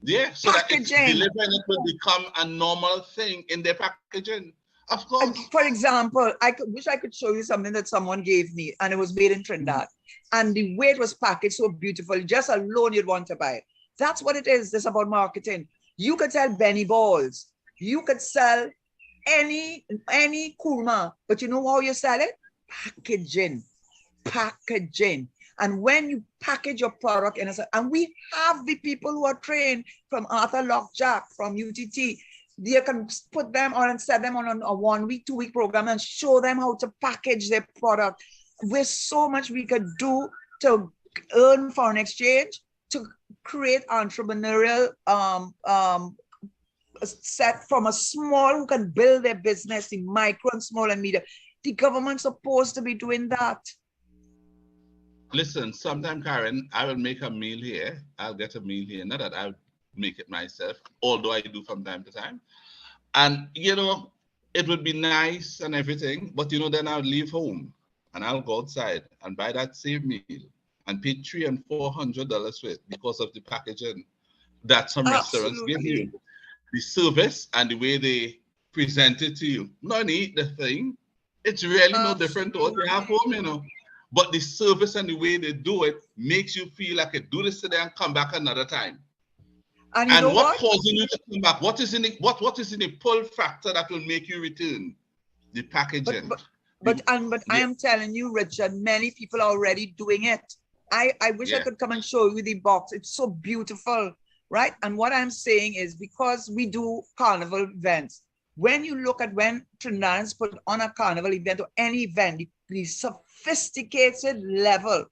Yeah. So packaging. That delivering it will become a normal thing in their packaging. Of course. And for example, wish I could show you something that someone gave me, and it was made in Trinidad. And the way it was packaged so beautiful, just alone you'd want to buy it. That's what it is. It's about marketing. You could sell Benny balls. You could sell any kurma, but you know how you sell it? Packaging. And when you package your product and we have the people who are trained from Arthur Lockjack, from UTT, they can put them on and set them on a 1 week, 2 week program and show them how to package their product. There's so much we could do to earn foreign exchange, to create entrepreneurial set from a small who can build their business in micro and small and medium. The government's supposed to be doing that. Listen, sometime, Karen, I will make a meal here. I'll get a meal here. Not that I'll make it myself, although I do from time to time. And, it would be nice and everything, but, then I'll leave home and I'll go outside and buy that same meal and pay $300 and $400 for it because of the packaging that some restaurants give you. The service and the way they present it to you. Not eat the thing. It's really no different to what you have home, But the service and the way they do it makes you feel like I do this today and come back another time. And what causing you to come back? What is in the pull factor that will make you return? The packaging. But I am telling you, Richard, many people are already doing it. I wish I could come and show you the box. It's so beautiful, right? And what I'm saying is, because we do carnival events, when you look at when Trinidadians put on a carnival event or any event, the sophisticated level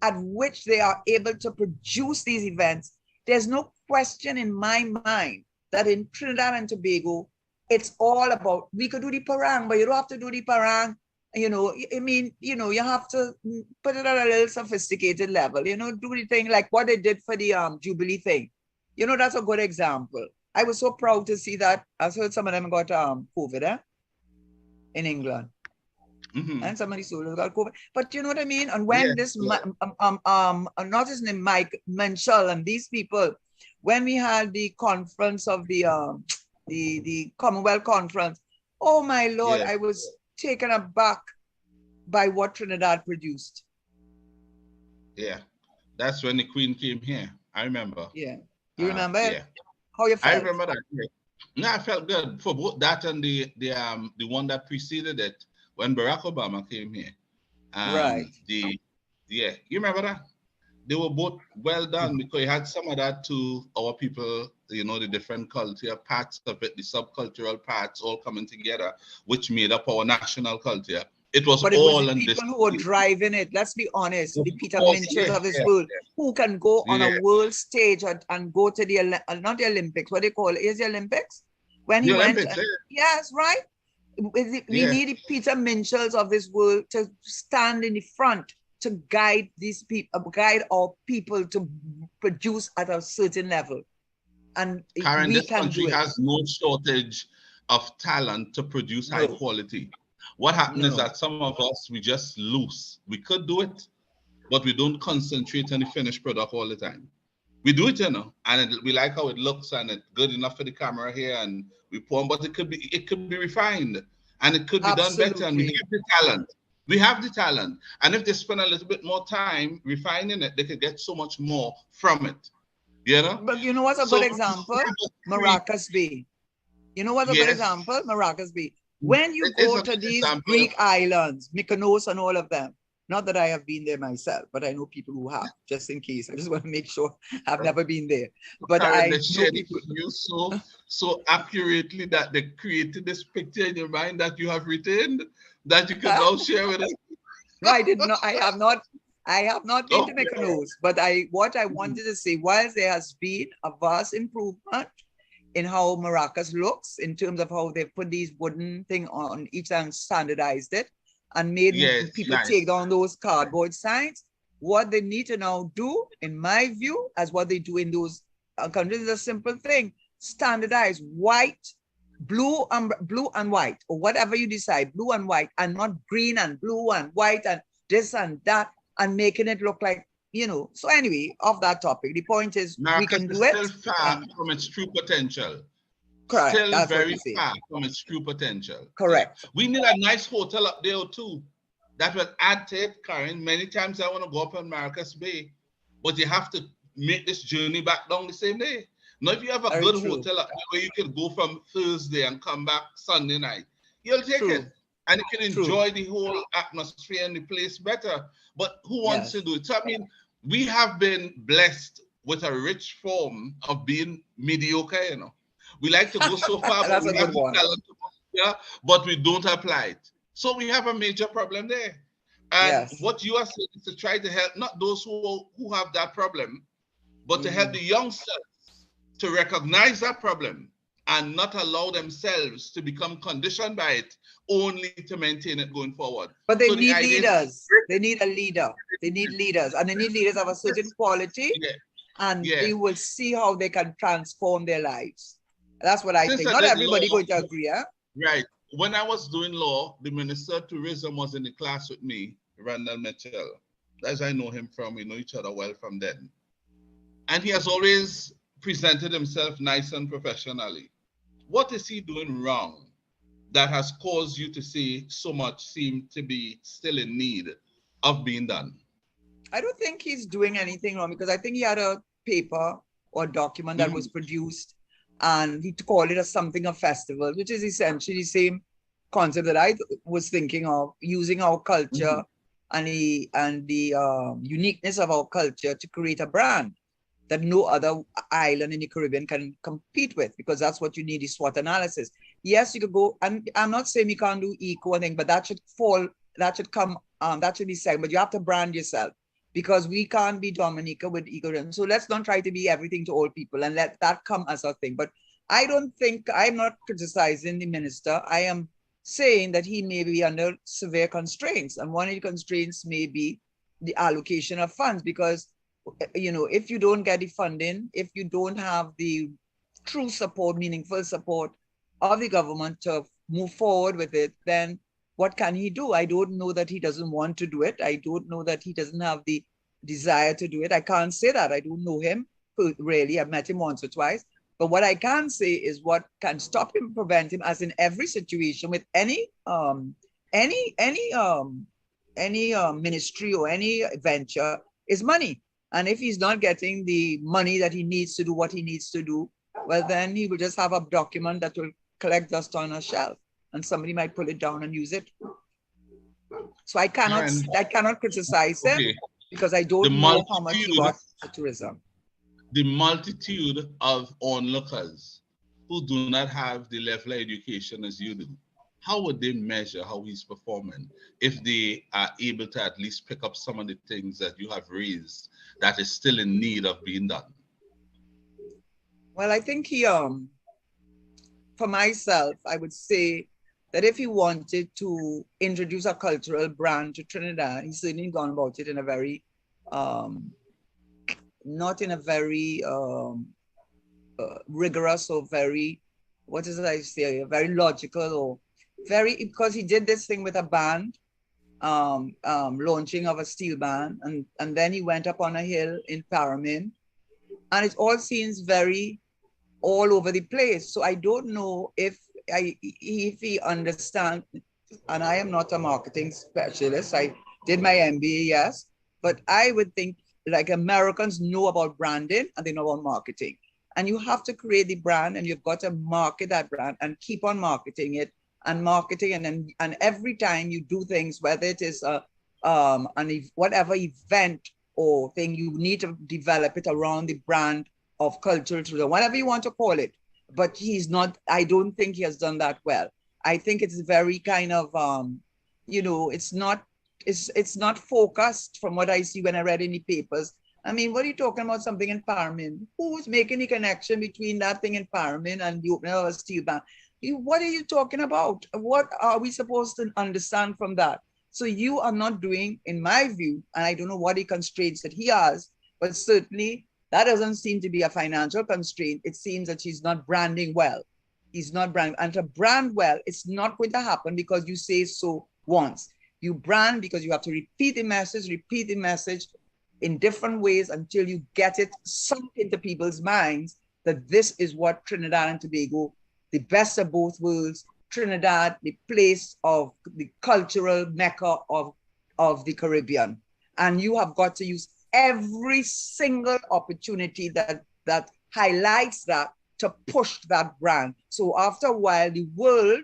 at which they are able to produce these events, there's no question in my mind that in Trinidad and Tobago, it's all about, we could do the parang, but you don't have to do the parang. You know, I mean, you know, you have to put it at a little sophisticated level, you know, do the thing like what they did for the Jubilee thing. You know, that's a good example. I was so proud to see that. I heard some of them got COVID in England. And some of the soldiers got COVID. But you know what I mean? And when this, not his name, Mike Menschel and these people, when we had the conference of the Commonwealth Conference, oh my Lord, I was taken aback by what Trinidad produced. Yeah, that's when the Queen came here. I remember. Yeah, you remember? Yeah. How you felt? I remember that. Yeah. No, I felt good for both that and the one that preceded it when Barack Obama came here. Right. You remember that? They were both well done because you had some of that to our people, you know, the different culture parts of it, the subcultural parts all coming together, which made up our national culture. It was but it all was the people who were driving it. Let's be honest. The Peter Minchels of this world, who can go on a world stage and go to the, not the Olympics, what they call it, is the Olympics? When he went, yes, right? We need the Peter Minchels of this world to stand in the front to guide these people, guide our people to produce at a certain level. And Karen, this country has no shortage of talent to produce high quality. What happened is that some of us, we just loose. We could do it, but we don't concentrate on the finished product all the time. We do it, you know, and we like how it looks and it's good enough for the camera here, and we pour, but it could be refined and it could be done better. And we have the talent. We have the talent. And if they spend a little bit more time refining it, they could get so much more from it. You know? But you know what's a good example? Maracas Bay. You know what's a good example? Maracas Bay. When you go to these Greek islands, Mykonos and all of them, not that I have been there myself, but I know people who have, just in case. I just want to make sure I've never been there. But I know you so accurately that they created this picture in your mind that you have retained that you can now share with us. No, I did not. I have not been to Mykonos, but what I wanted to say was there has been a vast improvement in how Maracas looks in terms of how they put these wooden thing on each and standardized it and made people take down those cardboard signs. What they need to now do, in my view, as what they do in those countries, is a simple thing: standardize white, blue and white, or whatever you decide, blue and white, and not green and blue and white and this and that, and making it look like, you know. So anyway, off that topic, the point is we can do it. Still far from its true potential. Correct. Still That's very far from its true potential. Correct. We need a nice hotel up there too. That will add to it, Karen. Many times I want to go up on Maracas Bay, but you have to make this journey back down the same day. Now, if you have a good hotel up there where you can go from Thursday and come back Sunday night, you'll take it. And you can enjoy the whole atmosphere and the place better. But who wants to do it? So, I mean, we have been blessed with a rich form of being mediocre, you know. We like to go so far, but we have the talent, but we don't apply it. So we have a major problem there. And what you are saying is to try to help not those who have that problem, but to help the youngsters to recognize that problem and not allow themselves to become conditioned by it only to maintain it going forward. But they need leaders. They need a leader. They need leaders, and they need leaders of a certain quality, and they will see how they can transform their lives. That's what I think. Not everybody going to agree, huh? Right. When I was doing law, the Minister of Tourism was in the class with me, Randall Mitchell. As I know him from, we know each other well from then. And he has always presented himself nice and professionally. What is he doing wrong that has caused you to see so much seem to be still in need of being done? I don't think he's doing anything wrong, because I think he had a paper or document that was produced, and he called it a festival, which is essentially the same concept that I was thinking of, using our culture and the uniqueness of our culture to create a brand that no other island in the Caribbean can compete with, because that's what you need, is SWOT analysis. Yes, you could go, and I'm not saying you can't do eco thing, but that should come That should be said, but you have to brand yourself, because we can't be Dominica with ignorance. So let's not try to be everything to all people and let that come as a thing. But I don't think, I'm not criticizing the minister. I am saying that he may be under severe constraints. And one of the constraints may be the allocation of funds, because, you know, if you don't get the funding, if you don't have the true support, meaningful support of the government to move forward with it, then what can he do? I don't know that he doesn't want to do it. I don't know that he doesn't have the desire to do it. I can't say that. I don't know him really. I've met him once or twice. But what I can say is what can stop him, prevent him, as in every situation with any ministry or any venture, is money. And if he's not getting the money that he needs to do what he needs to do, well, then he will just have a document that will collect dust on a shelf, and somebody might pull it down and use it. So I cannot criticize him, because I don't know how much he got for tourism. The multitude of onlookers who do not have the level of education as you do, how would they measure how he's performing if they are able to at least pick up some of the things that you have raised that is still in need of being done? Well, I think he, for myself, I would say that if he wanted to introduce a cultural brand to Trinidad, he's certainly gone about it in a very, not in a very rigorous or very, what is it I say, very logical or very, because he did this thing with a band, launching of a steel band, and then he went up on a hill in Paramin, and it all seems very all over the place. So I don't know if he understands, and I am not a marketing specialist. I did my MBA, yes, but I would think like Americans know about branding and they know about marketing. And you have to create the brand, and you've got to market that brand and keep on marketing it and marketing. And every time you do things, whether it is whatever event or thing, you need to develop it around the brand of cultural tourism, whatever you want to call it. But he's not, I don't think he has done that well. I think it's very kind of, you know, it's not focused from what I see when I read in the papers. I mean, what are you talking about, something in Paramin? Who's making the connection between that thing in Paramin and the opening of a steel band? What are you talking about? What are we supposed to understand from that? So you are not doing, in my view, and I don't know what the constraints that he has, but certainly that doesn't seem to be a financial constraint. It seems that he's not branding well. He's not branding. And to brand well, it's not going to happen because you say so once. You brand because you have to repeat the message in different ways until you get it sunk into people's minds that this is what Trinidad and Tobago, the best of both worlds, Trinidad, the place of the cultural mecca of the Caribbean. And you have got to use every single opportunity that highlights that to push that brand. So after a while, the world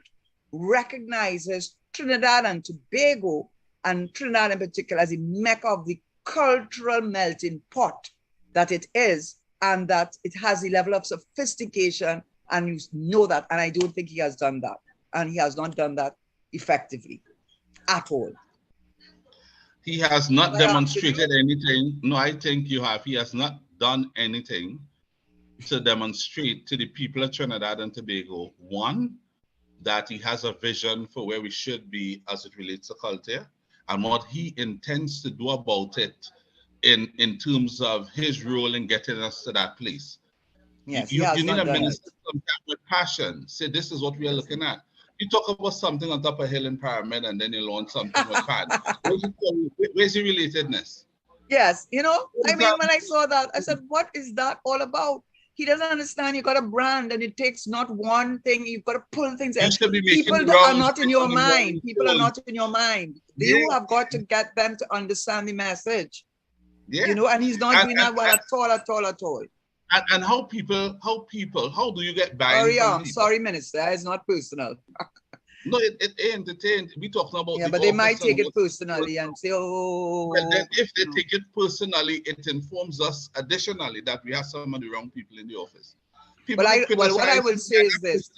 recognizes Trinidad and Tobago, and Trinidad in particular, as a mecca of the cultural melting pot that it is, and that it has a level of sophistication, and you know that. And I don't think he has done that. And he has not done that effectively at all. He has not demonstrated anything. No, I think you have. He has not done anything to demonstrate to the people of Trinidad and Tobago, one, that he has a vision for where we should be as it relates to culture, and what he intends to do about it in terms of his role in getting us to that place. Yes, you need a minister with passion. Say, this is what we are looking at. You talk about something on top of hill in Pyramid, and then you launch something with fan. Where's the relatedness? Yes, you know, I mean, when I saw that, I said, what is that all about? He doesn't understand. You got a brand, and it takes not one thing. You've got to pull things in. People are not in your mind. People are not in your mind. You have got to get them to understand the message. Yeah. You know, and he's not doing that well at all. And how do you get buy-in? Sorry, Minister, it's not personal. No, it ain't. We talking about. Yeah, but they might take it personally and say, oh. Well, then if they take it personally, it informs us additionally that we have some of the wrong people in the office. Well, what I will say is this: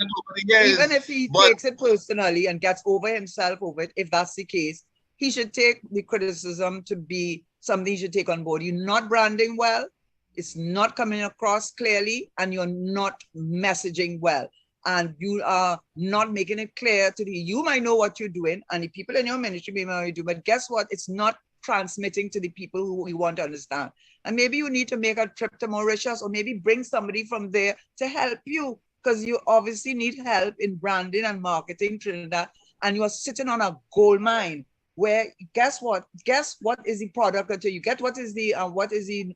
even if he takes it personally and gets over himself over it, if that's the case, he should take the criticism to be something he should take on board. You're not branding well, it's not coming across clearly, and you're not messaging well. And you are not making it clear to you might know what you're doing, and the people in your ministry may know what you do, but guess what? It's not transmitting to the people who you want to understand. And maybe you need to make a trip to Mauritius, or maybe bring somebody from there to help you, because you obviously need help in branding and marketing Trinidad, and you are sitting on a gold mine where guess what is the product that you get? What is the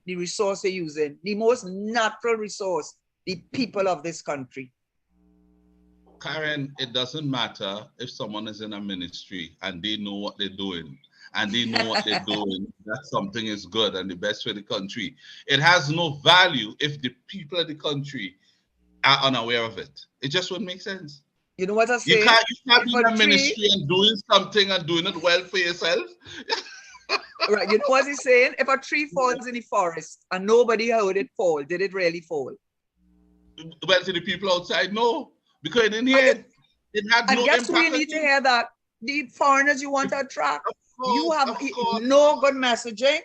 resource they're using? The most natural resource, the people of this country. Karen, it doesn't matter if someone is in a ministry and they know what they're doing, and they know what they're doing, that something is good and the best for the country. It has no value if the people of the country are unaware of it. It just wouldn't make sense. You know what I say? You can't be in a ministry and doing something and doing it well for yourself. Right. You know what he's saying? If a tree falls in the forest and nobody heard it fall, did it really fall? Well, to the people outside, no. Because it didn't hear it. It had no impact. And guess who you need to hear that? The foreigners you want to attract. You have no good messaging,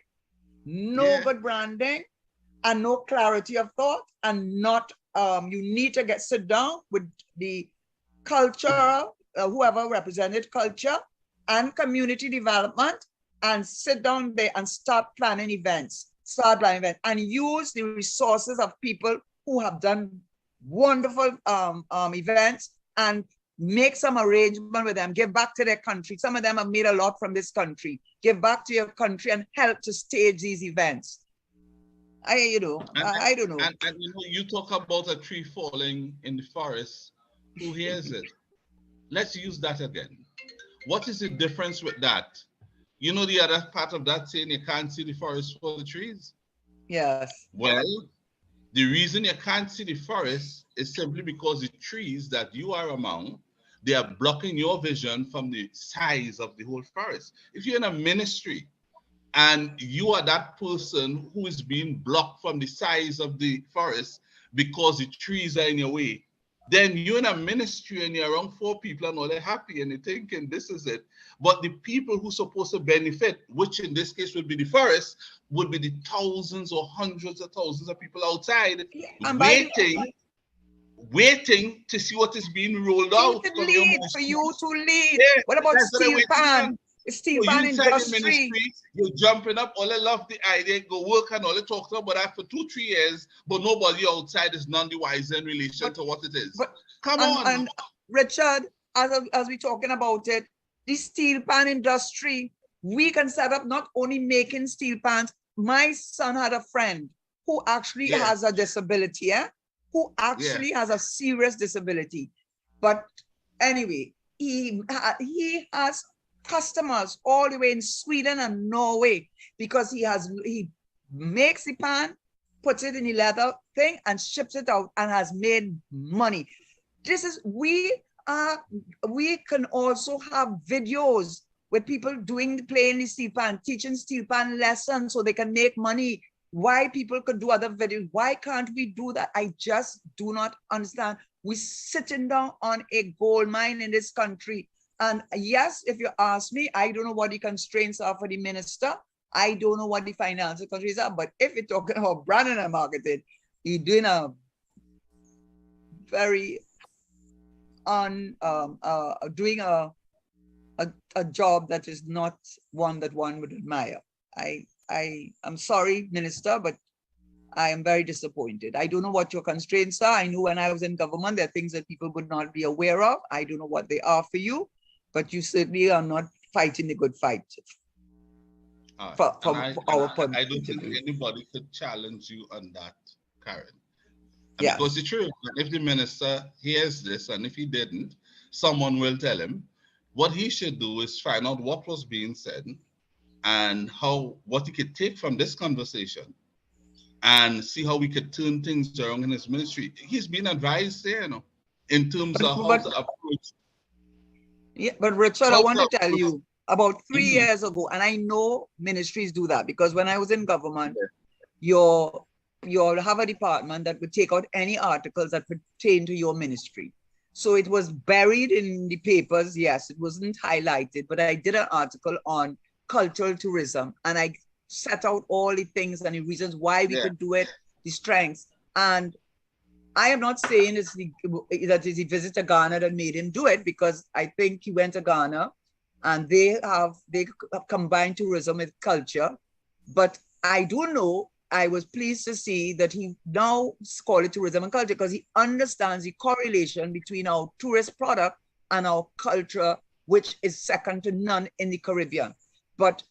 no good branding, and no clarity of thought, and not, you need to sit down with the culture, whoever represented culture and community development, and sit down there and start planning events, and use the resources of people who have done wonderful events, and make some arrangement with them, give back to their country. Some of them have made a lot from this country. Give back to your country and help to stage these events. I don't know. And you talk about a tree falling in the forest. Who hears it? Let's use that again. What is the difference with that? You know the other part of that saying, you can't see the forest for the trees? Yes. Well, the reason you can't see the forest is simply because the trees that you are among, they are blocking your vision from the size of the whole forest. If you're in a ministry and you are that person who is being blocked from the size of the forest because the trees are in your way, then you're in a ministry and you're around 4 people and all they're happy and they're thinking this is it. But the people who are supposed to benefit, which in this case would be the forest, would be the thousands or hundreds of thousands of people outside waiting to see what is being rolled out. For you to lead. Yeah, what about steel pan? Steel pan industry. You're jumping up, all I love the idea, go work and all they talk about that for 2-3 years, but nobody outside is none the wiser in relation to what it is. Come on. And Richard, as we're talking about it, the steel pan industry, we can set up not only making steel pans. My son had a friend who actually has a disability, who actually has a serious disability. But anyway, he has customers all the way in Sweden and Norway, because he makes the pan, puts it in the leather thing and ships it out, and has made money. We can also have videos with people playing the steel pan, teaching steel pan lessons so they can make money. Why people could do other videos? Why can't we do that? I just do not understand. We're sitting down on a gold mine in this country. And yes, if you ask me, I don't know what the constraints are for the minister. I don't know what the financial constraints are. But if you're talking about branding and marketing, you're doing a very doing a job that is not one that one would admire. I'm sorry, Minister, but I am very disappointed. I don't know what your constraints are. I know when I was in government, there are things that people would not be aware of. I don't know what they are for you, but you certainly are not fighting the good fight. I don't think anybody could challenge you on that, Karen. Because the truth, if the minister hears this, and if he didn't, someone will tell him. What he should do is find out what was being said and what he could take from this conversation and see how we could turn things around in his ministry. He's been advised there, in terms of how to approach. Yeah, but Richard, I want to tell you, about 3 years ago, and I know ministries do that, because when I was in government, you'll have a department that would take out any articles that pertain to your ministry. So it was buried in the papers. Yes, it wasn't highlighted, but I did an article on cultural tourism, and I set out all the things and the reasons why we could do it, the strengths. And I am not saying that it's the visit to Ghana that made him do it, because I think he went to Ghana and they have combined tourism with culture. But I do know, I was pleased to see that he now calls it tourism and culture, because he understands the correlation between our tourist product and our culture, which is second to none in the Caribbean. But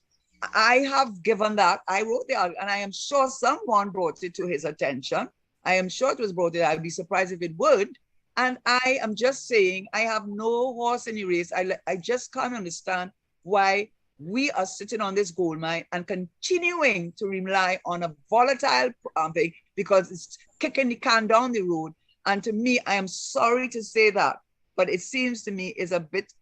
I have given that, I wrote the, and I am sure someone brought it to his attention. I am sure it was brought in. I'd be surprised if it would. And I am just saying, I have no horse in the race. I just can't understand why we are sitting on this gold mine and continuing to rely on a volatile thing, because it's kicking the can down the road. And to me, I am sorry to say that, but it seems to me is a bit,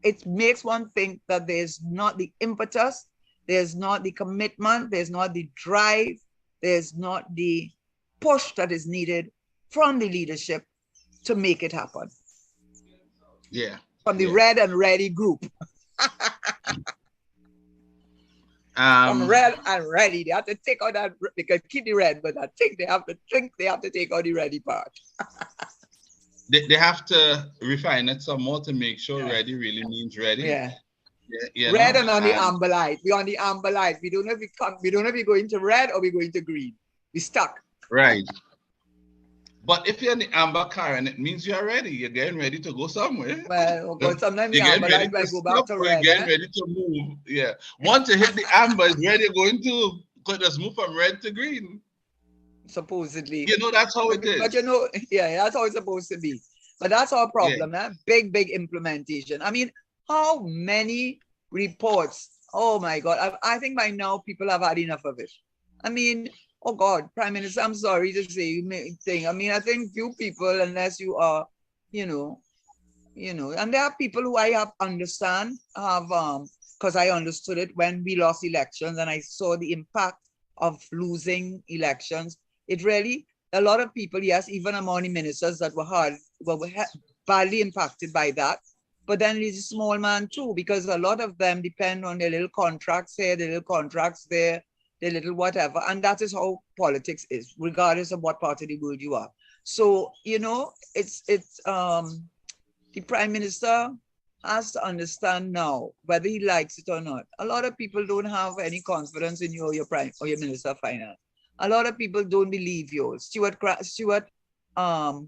it makes one think that there's not the impetus, there's not the commitment, there's not the drive, there's not the push that is needed from the leadership to make it happen. Yeah. From the Red and Ready group. From Red and Ready, they have to take out that, they can keep the red, but I think they have to take out the ready part. They have to refine it some more to make sure ready really means ready. Yeah. Yeah, red and on the amber light. We're on the amber light. We don't know if we don't know if we're going to red or we're going to green. We're stuck. Right. But if you're in the amber car, and it means you're ready, you're getting ready to go somewhere. Well, sometimes the amber light might go back to red. You're getting ready to move. Yeah. Once you hit the amber, it's ready, going to just move from red to green. Supposedly. You know, that's how it is. But you know, yeah, that's how it's supposed to be. But that's our problem, big implementation. I mean, how many reports? Oh my God. I think by now people have had enough of it. I mean, oh God, Prime Minister, I'm sorry to say you may think. I mean, I think few people, unless you are, you know, and there are people who I have because I understood it when we lost elections and I saw the impact of losing elections. It really, a lot of people, yes, even among the ministers that were badly impacted by that. But then there's a small man too, because a lot of them depend on their little contracts here, their little contracts there, their little whatever. And that is how politics is, regardless of what part of the world you are. So, you know, it's the Prime Minister has to understand now, whether he likes it or not. A lot of people don't have any confidence in you or your Minister of Finance. A lot of people don't believe you. Stuart Young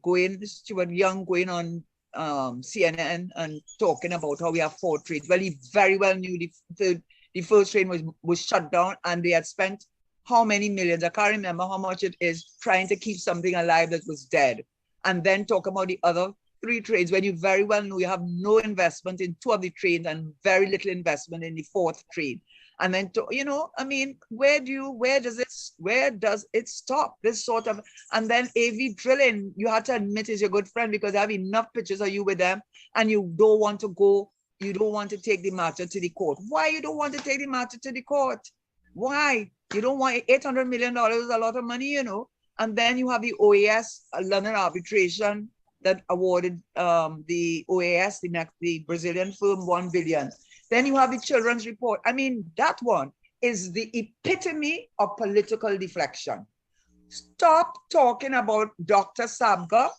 going on CNN and talking about how we have 4 trades. Well, he very well knew the first train was shut down and they had spent how many millions, I can't remember how much it is, trying to keep something alive that was dead. And then talk about the other 3 trains when you very well know you have no investment in 2 of the trains and very little investment in the 4th train. And then, you know, I mean, where does it stop? This sort of, and then AV Drilling, you have to admit is your good friend because they have enough pictures of you with them and you don't want to take the matter to the court. Why you don't want to take the matter to the court? Why? You don't want $800 million is a lot of money, you know. And then you have the OAS, London arbitration that awarded the OAS, the Brazilian firm, $1 billion. Then you have the children's report. I mean, that one is the epitome of political deflection. Stop talking about Dr. Sabga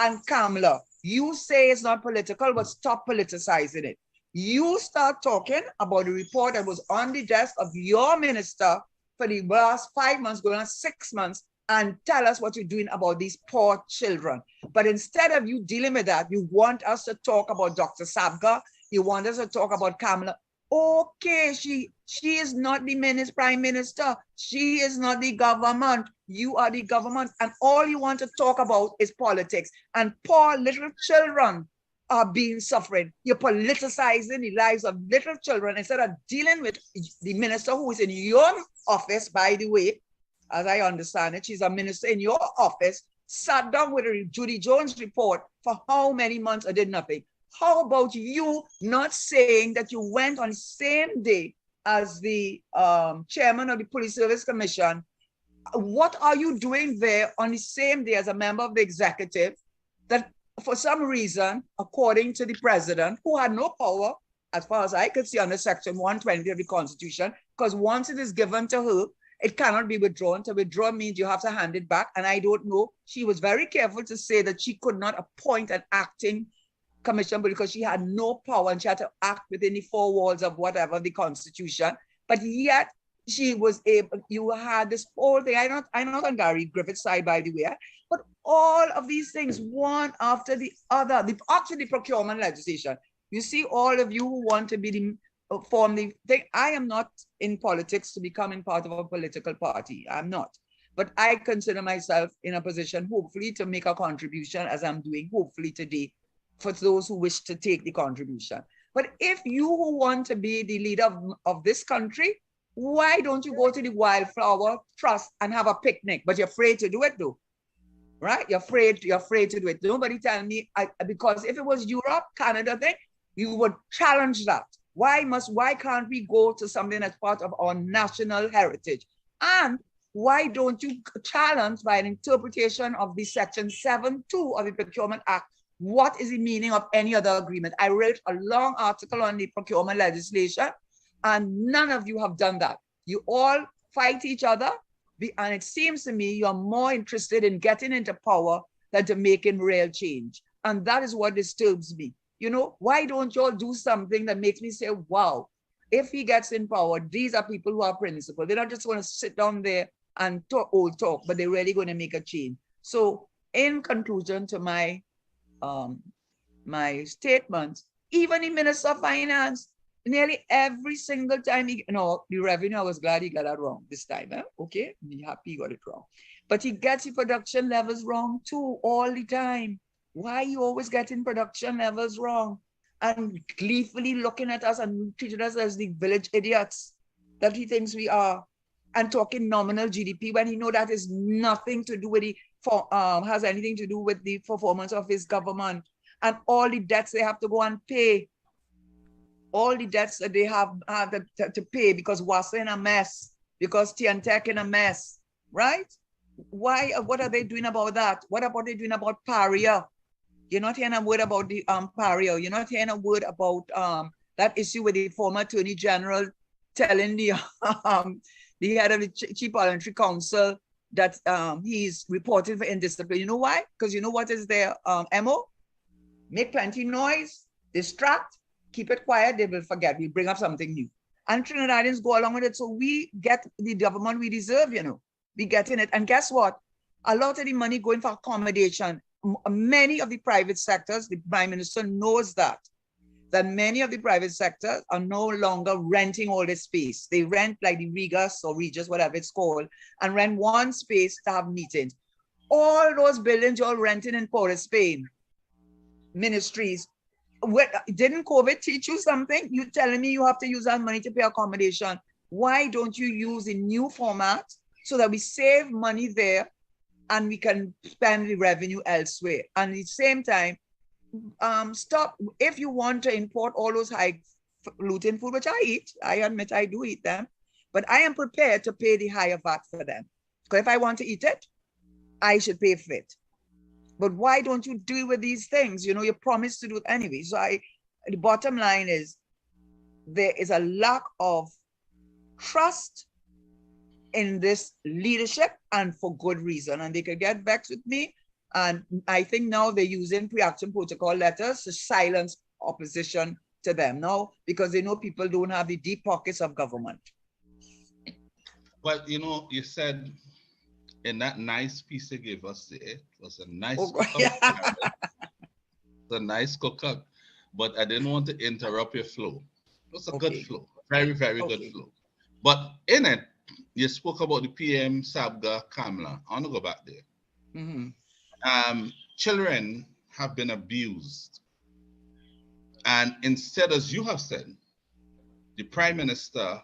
and Kamala. You say it's not political, but stop politicizing it. You start talking about the report that was on the desk of your minister for the last 5 months, going on 6 months, and tell us what you're doing about these poor children. But instead of you dealing with that, you want us to talk about Dr. Sabga. You want us to talk about Kamala. Okay, she is not the prime minister. She is not the government. You are the government. And all you want to talk about is politics. And poor little children are being suffering. You're politicizing the lives of little children instead of dealing with the minister who is in your office, by the way, as I understand it. She's a minister in your office, sat down with a Judy Jones report for how many months and did nothing. How about you not saying that you went on the same day as the chairman of the Police Service Commission? What are you doing there on the same day as a member of the executive that for some reason, according to the president, who had no power, as far as I could see under Section 120 of the Constitution, because once it is given to her, it cannot be withdrawn. To withdraw means you have to hand it back. And I don't know. She was very careful to say that she could not appoint an acting commission because she had no power and she had to act within the four walls of whatever the Constitution. But yet she was able, you had this whole thing. I'm not on Gary Griffith's side, by the way, but all of these things, one after the other, actually the procurement legislation. You see, all of you who want to be the form the thing. I am not in politics to becoming part of a political party. I'm not. But I consider myself in a position, hopefully, to make a contribution as I'm doing, hopefully today, for those who wish to take the contribution. But if you who want to be the leader of this country, why don't you go to the Wildflower Trust and have a picnic? But you're afraid to do it, though. Right? You're afraid to do it. Nobody tell me, because if it was Europe, Canada thing, you would challenge that. Why can't we go to something that's part of our national heritage? And why don't you challenge by an interpretation of the Section 7.2 of the Procurement Act? What is the meaning of any other agreement? I wrote a long article on the procurement legislation, and none of you have done that. You all fight each other, and it seems to me you're more interested in getting into power than to making real change. And that is what disturbs me. You know, why don't y'all do something that makes me say, wow, if he gets in power, these are people who are principled. They're not just going to sit down there and talk old talk, but they're really going to make a change. So in conclusion to my statement, even the Minister of Finance, nearly every single time, the revenue, I was glad he got that wrong this time. Okay, I'm happy he got it wrong. But he gets the production levels wrong too, all the time. Why are you always getting production levels wrong? And gleefully looking at us and treating us as the village idiots that he thinks we are, and talking nominal GDP when he know that is nothing to do with has anything to do with the performance of his government, and all the debts they have to go and pay. All the debts that they have to pay because WASA in a mess, because TNTech in a mess, right? Why? What are they doing about that? What about they doing about Paria? You're not hearing a word about the Paria. You're not hearing a word about that issue with the former Attorney General telling the head of the Chief Parliamentary Council that he's reported for indiscipline. You know why? Because you know what is their MO? Make plenty noise, distract, keep it quiet, they will forget. We bring up something new. And Trinidadians go along with it. So we get the government we deserve, you know. We get in it. And guess what? A lot of the money going for accommodation. Many of the private sectors, the Prime Minister knows that many of the private sectors are no longer renting all this space. They rent like the Regus or Regis, whatever it's called, and rent one space to have meetings. All those buildings you're renting in Port of Spain, ministries, didn't COVID teach you something? You telling me you have to use that money to pay accommodation. Why don't you use a new format so that we save money there and we can spend the revenue elsewhere? And at the same time, stop. If you want to import all those high-gluten food, which I eat, I admit I do eat them, but I am prepared to pay the higher VAT for them. Because if I want to eat it, I should pay for it. But why don't you deal with these things? You know, you promised to do it anyway. So the bottom line is there is a lack of trust in this leadership, and for good reason. And they could get vexed with me. And I think now they're using pre-action protocol letters to silence opposition to them now, because they know people don't have the deep pockets of government. Well, you know, you said in that nice piece you gave us, it was a nice a nice cook-up, but I didn't want to interrupt your flow. It was a good flow, very, very good flow. But in it, you spoke about the PM Sabga Kamla. I want to go back there. Mm-hmm. Children have been abused. And instead, as you have said, the Prime Minister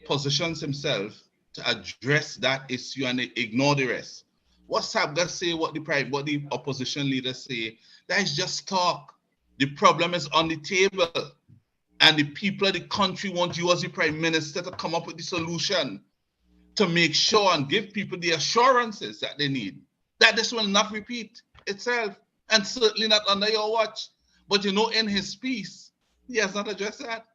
positions himself to address that issue and ignore the rest. What Sabga say, what the opposition leaders say, that is just talk. The problem is on the table. And the people of the country want you as the Prime Minister to come up with the solution to make sure and give people the assurances that they need, that this will not repeat itself. and certainly not under your watch. But you know, in his speech, he has not addressed that.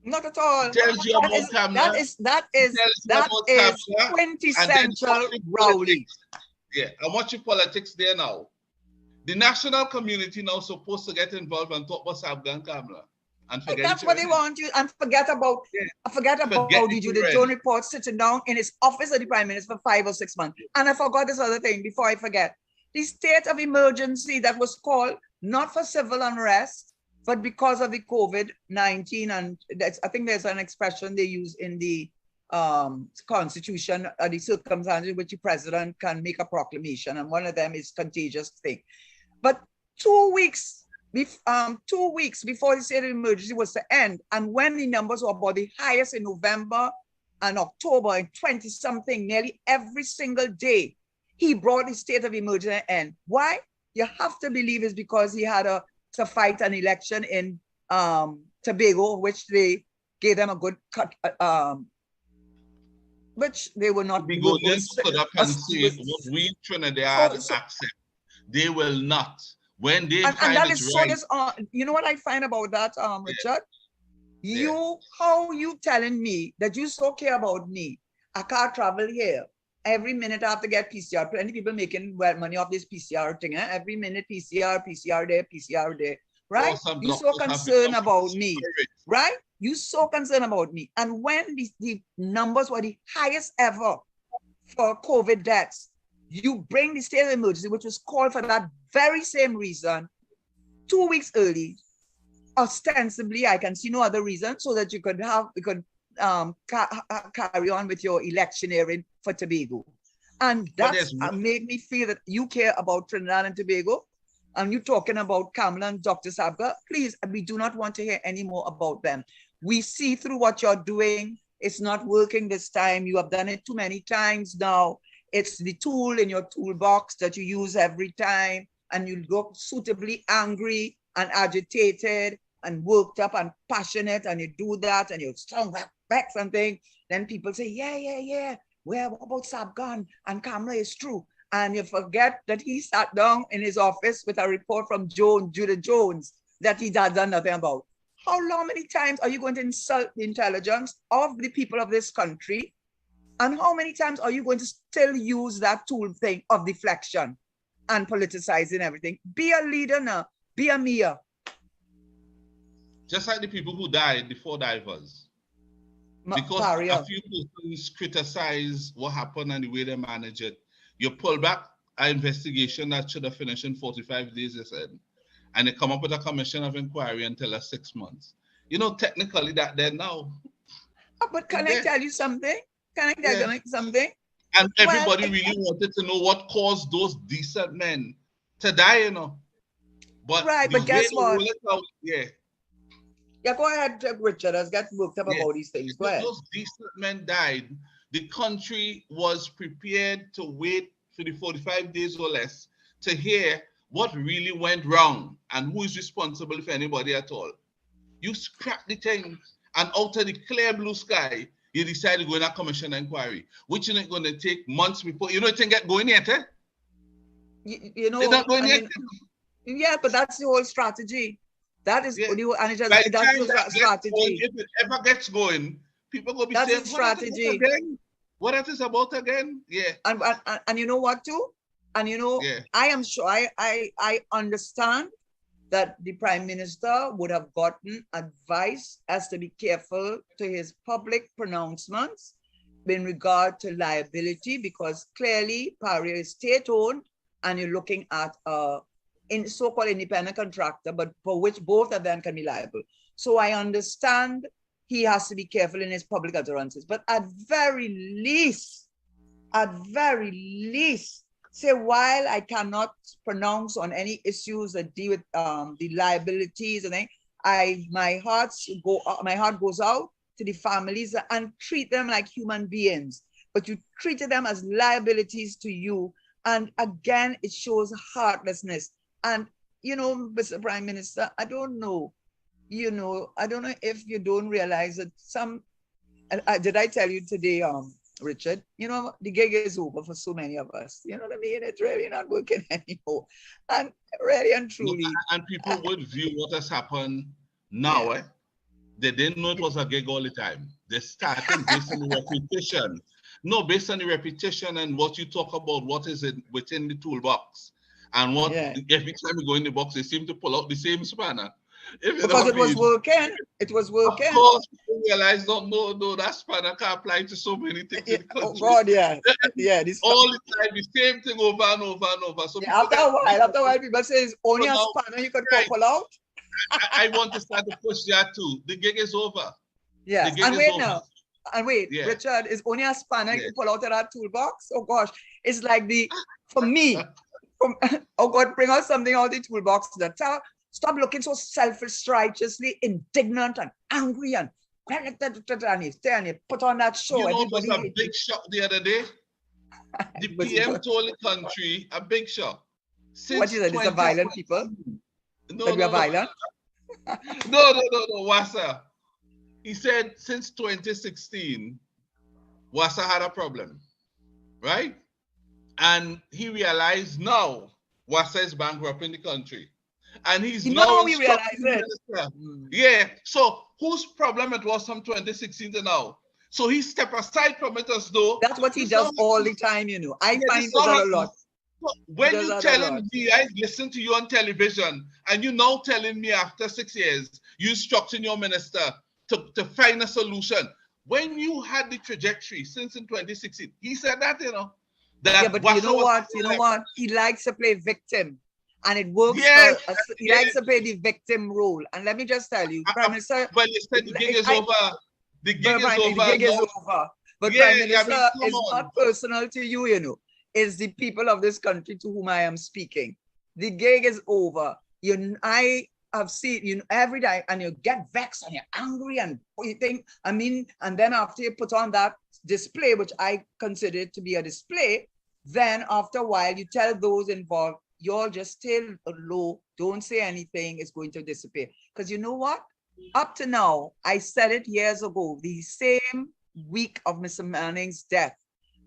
Not at all. He tells you about Kamla. That is quintessential Rowley. Yeah, and watch your politics there now. The national community now supposed to get involved and talk about Sabga and Kamla. And forget that's what they want you, and forget about the Judith report sitting down in his office of the Prime Minister for 5 or 6 months. And I forgot this other thing before I forget. The state of emergency that was called not for civil unrest, but because of the COVID-19, and I think there's an expression they use in the Constitution, the circumstances in which the president can make a proclamation, and one of them is contagious thing. But 2 weeks before the state of emergency was to end, and when the numbers were about the highest in November and October and 20-something, nearly every single day, he brought the state of emergency to end. Why? You have to believe it's because he had to fight an election in Tobago, which they gave them a good cut, which they were not. Stood up and say what we Trinidad accept. They will not. When they find that is right. You know what I find about that, Richard? How you telling me that you so care about me? I can't travel here. Every minute I have to get PCR. Plenty people making money off this PCR thing. Every minute PCR there, right? You so concerned about me, right? You so concerned about me. And when the numbers were the highest ever for COVID deaths, you bring the state of emergency, which was called for that very same reason, 2 weeks early. Ostensibly, I can see no other reason, so that you could carry on with your electioneering for Tobago. And that's made me feel that you care about Trinidad and Tobago, and you're talking about Kamla and Dr. Sabga. Please, we do not want to hear any more about them. We see through what you're doing. It's not working this time. You have done it too many times now. It's the tool in your toolbox that you use every time, and you look suitably angry and agitated and worked up and passionate, and you do that, and you strong back something. Then people say, yeah. Well, what about Sabgan and Kamla is true. And you forget that he sat down in his office with a report from Judith Jones that he had done nothing about. How many times are you going to insult the intelligence of the people of this country? And how many times are you going to still use that tool thing of deflection and politicizing everything? Be a leader now. Be a mayor. Just like the people who died, the 4 divers. Because a few persons criticize what happened and the way they manage it. You pull back an investigation that should have finished in 45 days, they said, and they come up with a commission of inquiry and tell us 6 months. You know, technically that they're now. But can I tell you something? Can I tell you something? And everybody really wanted to know what caused those decent men to die, you know. But guess what? Yeah, go ahead, Richard. Let's get worked up about these things. Go ahead. Those decent men died. The country was prepared to wait for the 45 days or less to hear what really went wrong and who is responsible, if anybody at all. You scrap the thing, and out of the clear blue sky, you decide to go in a commission inquiry, which is going to take months before. You know, it can get going yet, eh? You know, it's not going yet. Yeah, but that's the whole strategy. That is, that's the strategy. If it ever gets going, people will be saying, that's the strategy. What that is about again? Yeah. And you know what too? And you know, I am sure I understand that the Prime Minister would have gotten advice as to be careful to his public pronouncements in regard to liability, because clearly Paria is state-owned and you're looking at in so-called independent contractor, but for which both of them can be liable. So I understand he has to be careful in his public utterances, but at very least, say, while I cannot pronounce on any issues that deal with the liabilities and my heart goes out to the families and treat them like human beings, but you treated them as liabilities to you. And again, it shows heartlessness. And, you know, Mr. Prime Minister, I don't know if you don't realize that did I tell you today, Richard, you know, the gig is over for so many of us. You know what I mean? It's really not working anymore. And really and truly. And people would view what has happened now. Yeah. They didn't know it was a gig all the time. They started based on the repetition. No, based on the repetition and what you talk about, what is it within the toolbox. And what every time you go in the box, they seem to pull out the same spanner. Because it was working. It was working. Of course, people realize, no, that spanner can apply to so many things in the country. Oh God, yeah. Yeah. All the time, the same thing over and over and over. So after a while, people say it's only a spanner you could pull out. I want to start to push that too. The gig is over. Yes, and wait now. And wait, Richard, is only a spanner you can pull out of that toolbox? Oh gosh, it's like for me, oh God, bring out something out of the toolbox. Stop looking so selfish, righteously indignant and angry and you put on that show. You know, it was a big shock the other day. The PM told the country a big shock. What is it? It's a violent people? No, we are violent? No, Wassa. He said since 2016, Wassa had a problem, right? And he realized now Wassa is bankrupt in the country. And he's now we realize it. Yeah. So whose problem it was from 2016 to now? So he stepped aside from it as though. That's what he does all the time, you know. I find that a lot. So when you're telling me, I listen to you on television, and you're now telling me after 6 years, you instructing your minister to find a solution. When you had the trajectory since in 2016, he said that, you know. That but you know what? He likes to play victim. And it works. He likes to play the victim role. And let me just tell you, Prime Minister. But you said the gig is over. The gig is over. But Prime Minister, it's not personal to you, you know. It's the people of this country to whom I am speaking. The gig is over. I have seen, you know, every day, and you get vexed and you're angry and you think, and then after you put on that display, which I consider to be a display, then after a while, you tell those involved, y'all just stay low, don't say anything, it's going to disappear. Because you know what? Up to now, I said it years ago, the same week of Mr. Manning's death,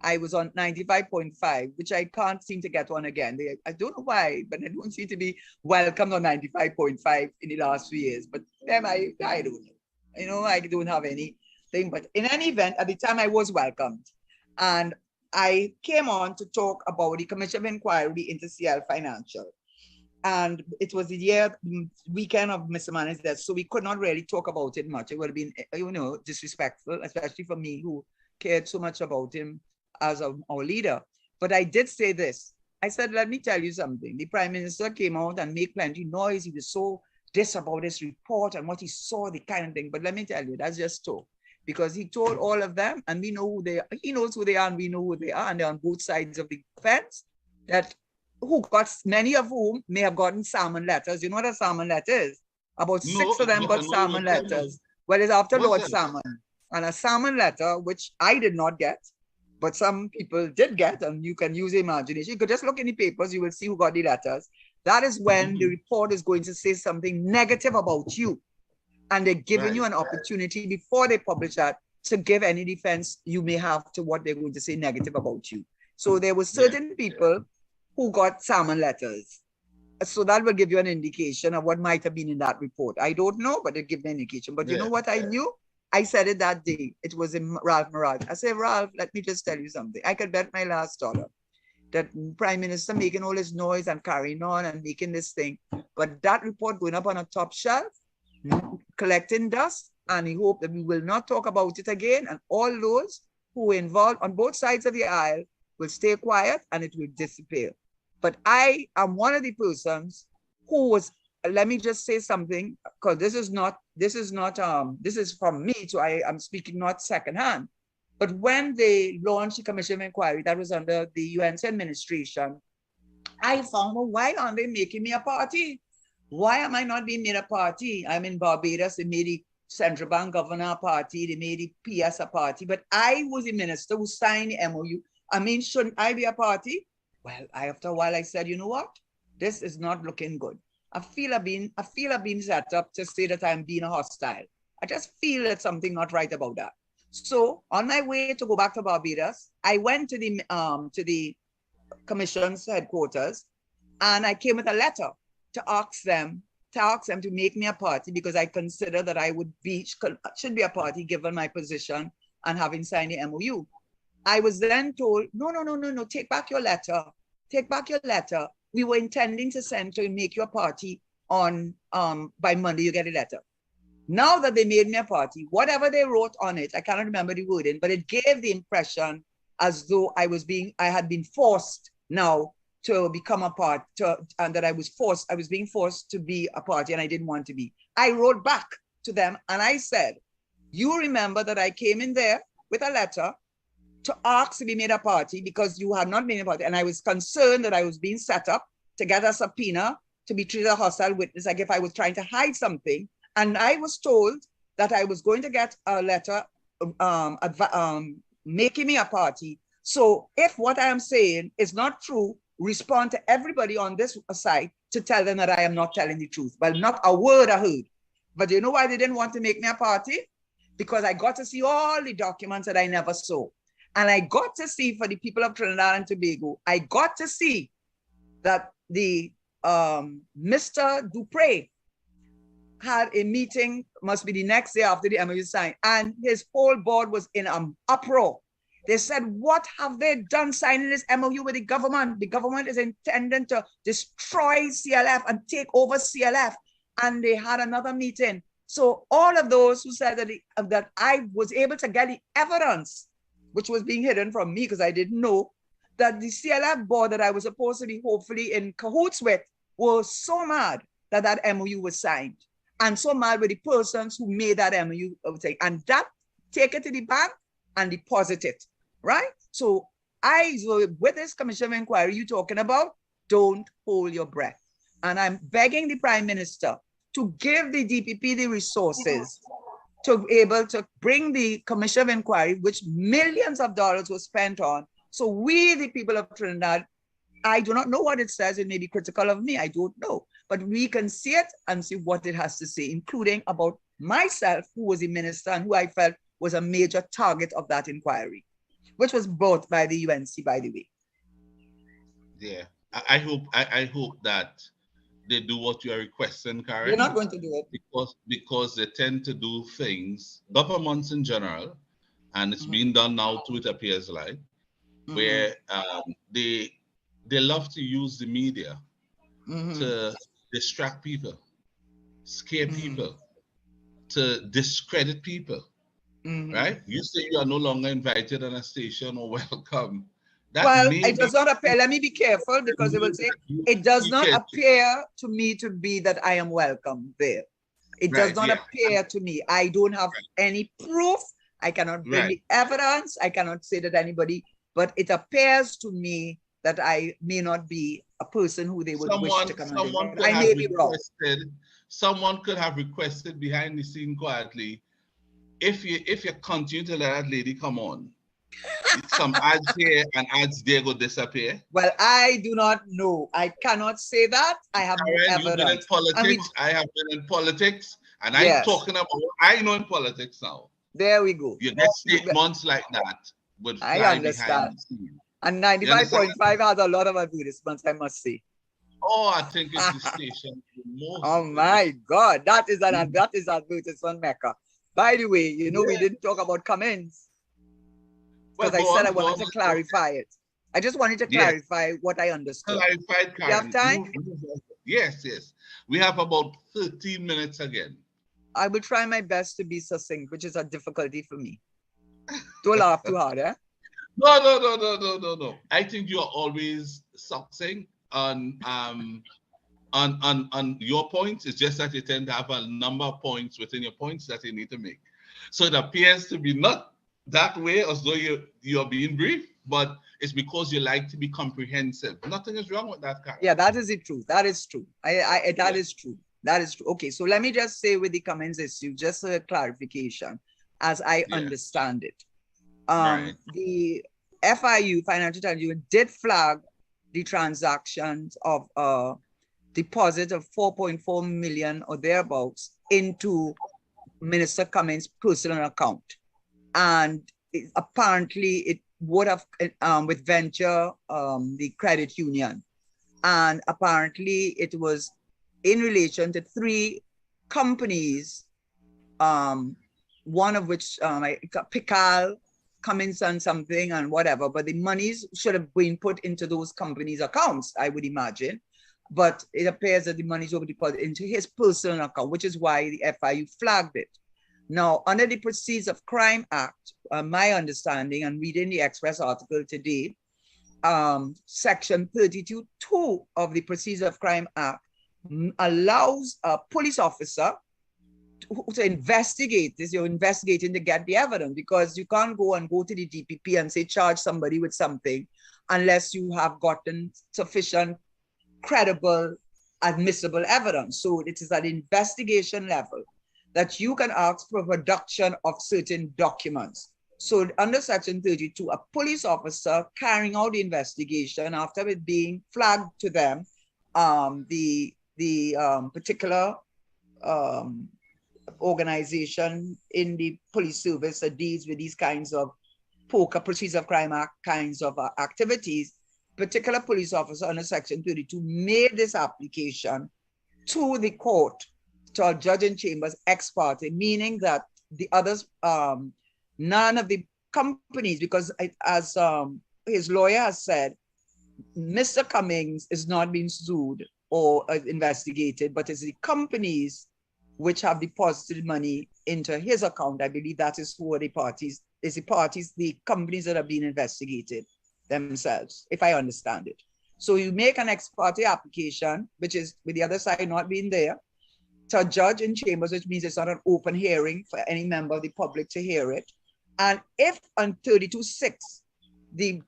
I was on 95.5, which I can't seem to get on again. I don't know why, but I don't seem to be welcomed on 95.5 in the last few years. But then I don't know. You know, I don't have anything. But in any event, at the time I was welcomed. And I came on to talk about the Commission of Inquiry into CL Financial. And it was the weekend of Mr. Manning's death, so we could not really talk about it much. It would have been, you know, disrespectful, especially for me who cared so much about him as our leader. But I did say this. I said, let me tell you something. The Prime Minister came out and made plenty noise. He was so this about this report and what he saw, the kind of thing. But let me tell you, that's just talk. Because he told all of them, and we know who they are. He knows who they are, and we know who they are, and they're on both sides of the fence. Many of whom may have gotten salmon letters. You know what a salmon letter is? About 6 of them got salmon letters. Well, it's after Lord Salmon. And a salmon letter, which I did not get, but some people did get, and you can use imagination. You could just look in the papers, you will see who got the letters. That is when the report is going to say something negative about you. And they're giving you an opportunity before they publish that to give any defense you may have to what they're going to say negative about you. So there were certain people who got salmon letters. So that will give you an indication of what might have been in that report. I don't know, but it gives me an indication. But you know what I knew? I said it that day. It was in Ralph Mirage. I said, Ralph, let me just tell you something. I could bet my last dollar that Prime Minister making all this noise and carrying on and making this thing. But that report going up on a top shelf, collecting dust, and he hoped that we will not talk about it again, and all those who were involved on both sides of the aisle will stay quiet and it will disappear. But I am one of the persons who was, let me just say something, because this is from me, so I am speaking not secondhand. But when they launched the Commission of Inquiry, that was under the UNC administration, I found, well, why aren't they making me a party? Why am I not being made a party? I'm in Barbados, they made the central bank governor a party, they made the PS a party, but I was the minister who signed the MOU. I mean, shouldn't I be a party? Well, after a while I said, you know what? This is not looking good. I feel I've been set up to say that I'm being hostile. I just feel that something not right about that. So on my way to go back to Barbados, I went to the commission's headquarters, and I came with a letter to ask them to make me a party, because I consider that I should be a party given my position and having signed the MOU. I was then told, no, take back your letter. Take back your letter. We were intending to send to make you a party on by Monday. You get a letter. Now that they made me a party, whatever they wrote on it, I cannot remember the wording, but it gave the impression as though I had been forced now to become a part, and that I was being forced to be a party, and I didn't want to be. I wrote back to them and I said, you remember that I came in there with a letter to ask to be made a party because you had not made a party, and I was concerned that I was being set up to get a subpoena to be treated as a hostile witness, like if I was trying to hide something. And I was told that I was going to get a letter making me a party. So if what I am saying is not true, respond to everybody on this side to tell them that I am not telling the truth. Well, not a word I heard. But you know why they didn't want to make me a party? Because I got to see all the documents that I never saw. And I got to see, for the people of Trinidad and Tobago, I got to see that the Mr. Dupre had a meeting, must be the next day after the MOU signed, and his whole board was in an uproar. They said, what have they done signing this MOU with the government? The government is intending to destroy CLF and take over CLF. And they had another meeting. So all of those who said that I was able to get the evidence, which was being hidden from me because I didn't know, that the CLF board that I was supposed to be hopefully in cahoots with was so mad that that MOU was signed. And so mad with the persons who made that MOU, and that take it to the bank and deposit it, right? So with this commission of inquiry you're talking about, don't hold your breath. And I'm begging the Prime Minister to give the DPP the resources to be able to bring the commission of inquiry, which millions of dollars were spent on. So we, the people of Trinidad, I do not know what it says. It may be critical of me. I don't know. But we can see it and see what it has to say, including about myself, who was a minister and who I felt was a major target of that inquiry, which was brought by the UNC, by the way. Yeah, I hope that they do what you are requesting, Karen. They're not going to do it. Because they tend to do things, governments in general, and it's being done now too, it appears like, where they love to use the media to distract people, scare people, to discredit people, right? You say you are no longer invited on a station or welcome. It does not appear, let me be careful, because it will say, it does not appear to me to be that I am welcome there. It does not appear to me. I don't have any proof. I cannot bring the evidence. I cannot say that anybody, but it appears to me that I may not be a person who they would wish to come in. I may be wrong. Someone could have requested behind the scene quietly, if you continue to let that lady come on, some ads here and ads there go disappear. Well, I do not know. I cannot say that. I have no evidence. You've been in politics. I have been in politics, and I'm talking about what I know in politics now. There we go. You get statements like that would fly I understand. Behind the scene. And 95.5 has a lot of advertisements, I must say. Oh, I think it's the station. Oh my God, that is advertisement Mecca. By the way, you know, we didn't talk about Cummins. Because I said I wanted to clarify it. I just wanted to clarify what I understood. Clarified, Karen. You have time? Yes. We have about 13 minutes again. I will try my best to be succinct, which is a difficulty for me. Don't laugh too hard, eh? No. I think you are always succinct on your points. It's just that you tend to have a number of points within your points that you need to make. So it appears to be not that way, as though you're being brief, but it's because you like to be comprehensive. Nothing is wrong with that, Karen. Yeah, that is the truth. That is true. That is true. That is true. Okay, so let me just say with the Cummins issue, just a clarification, as I understand it. The FIU, Financial Times Union, did flag the transactions of deposit of 4.4 million or thereabouts into Minister Cummins' personal account. And apparently it would have, with Venture, the credit union. And apparently it was in relation to 3 companies, one of which, Pical, Cummins and something and whatever, but the monies should have been put into those companies' accounts, I would imagine. But it appears that the monies were deposited into his personal account, which is why the FIU flagged it. Now, under the Proceeds of Crime Act, my understanding, and reading the Express article today, Section 32(2) of the Proceeds of Crime Act allows a police officer to investigate this. You're investigating to get the evidence, because you can't go to the DPP and say charge somebody with something unless you have gotten sufficient credible, admissible evidence. So it is at investigation level that you can ask for production of certain documents. So under Section 32, a police officer carrying out the investigation after it being flagged to them, the particular organization in the police service that deals with these kinds of Proceeds of Crime Act kinds of activities, particular police officer under Section 32 made this application to the court, to a judge in chambers ex parte, meaning that the others, none of the companies, because as his lawyer has said, Mr. Cummings is not being sued or investigated, but it's the companies which have deposited money into his account. I believe that is who the parties, the companies that have been investigated themselves, if I understand it. So you make an ex parte application, which is with the other side not being there, to a judge in chambers, which means it's not an open hearing for any member of the public to hear it. And if on 32(6), the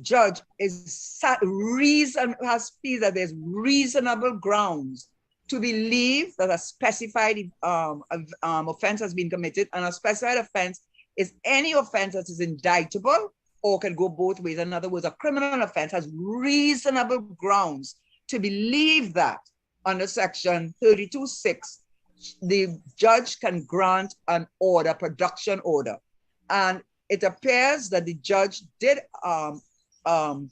judge has feels that there's reasonable grounds to believe that a specified offense has been committed, and a specified offense is any offense that is indictable or can go both ways. In other words, a criminal offense has reasonable grounds to believe that under Section 32(6), the judge can grant an order, production order. And it appears that the judge did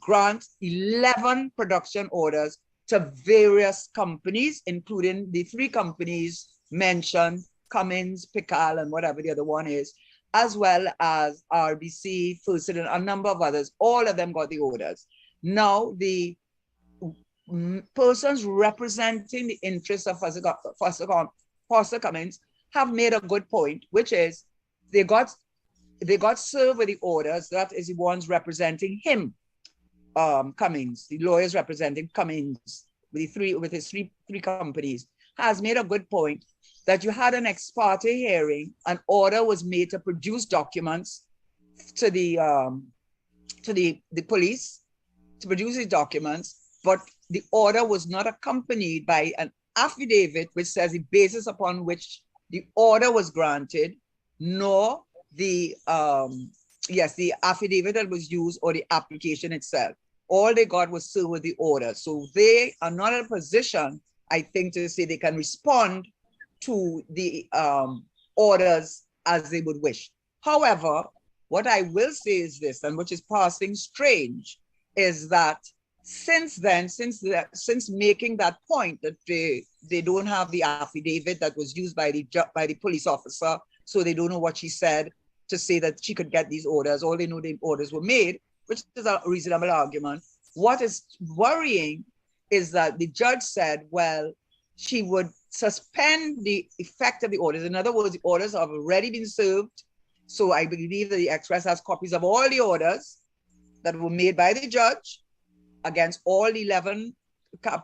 grant 11 production orders to various companies, including the 3 companies mentioned, Cummins, Pical, and whatever the other one is, as well as RBC, First, and a number of others. All of them got the orders. Now, the persons representing the interests of Foster Cummins have made a good point, which is they got served with the orders. That is the ones representing him, Cummins, the lawyers representing Cummins with his three companies, has made a good point that you had an ex parte hearing. An order was made to produce documents to the police, to produce these documents, but the order was not accompanied by an affidavit which says the basis upon which the order was granted, nor the affidavit that was used or the application itself. All they got was served with the order. So they are not in a position, I think, to say they can respond to the orders as they would wish. However, what I will say is this, and which is passing strange, is that since then, since making that point that they don't have the affidavit that was used by the police officer, so they don't know what she said to say that she could get these orders. All they know the orders were made, which is a reasonable argument. What is worrying is that the judge said, well, she would suspend the effect of the orders. In other words, the orders have already been served. So I believe that the Express has copies of all the orders that were made by the judge against all 11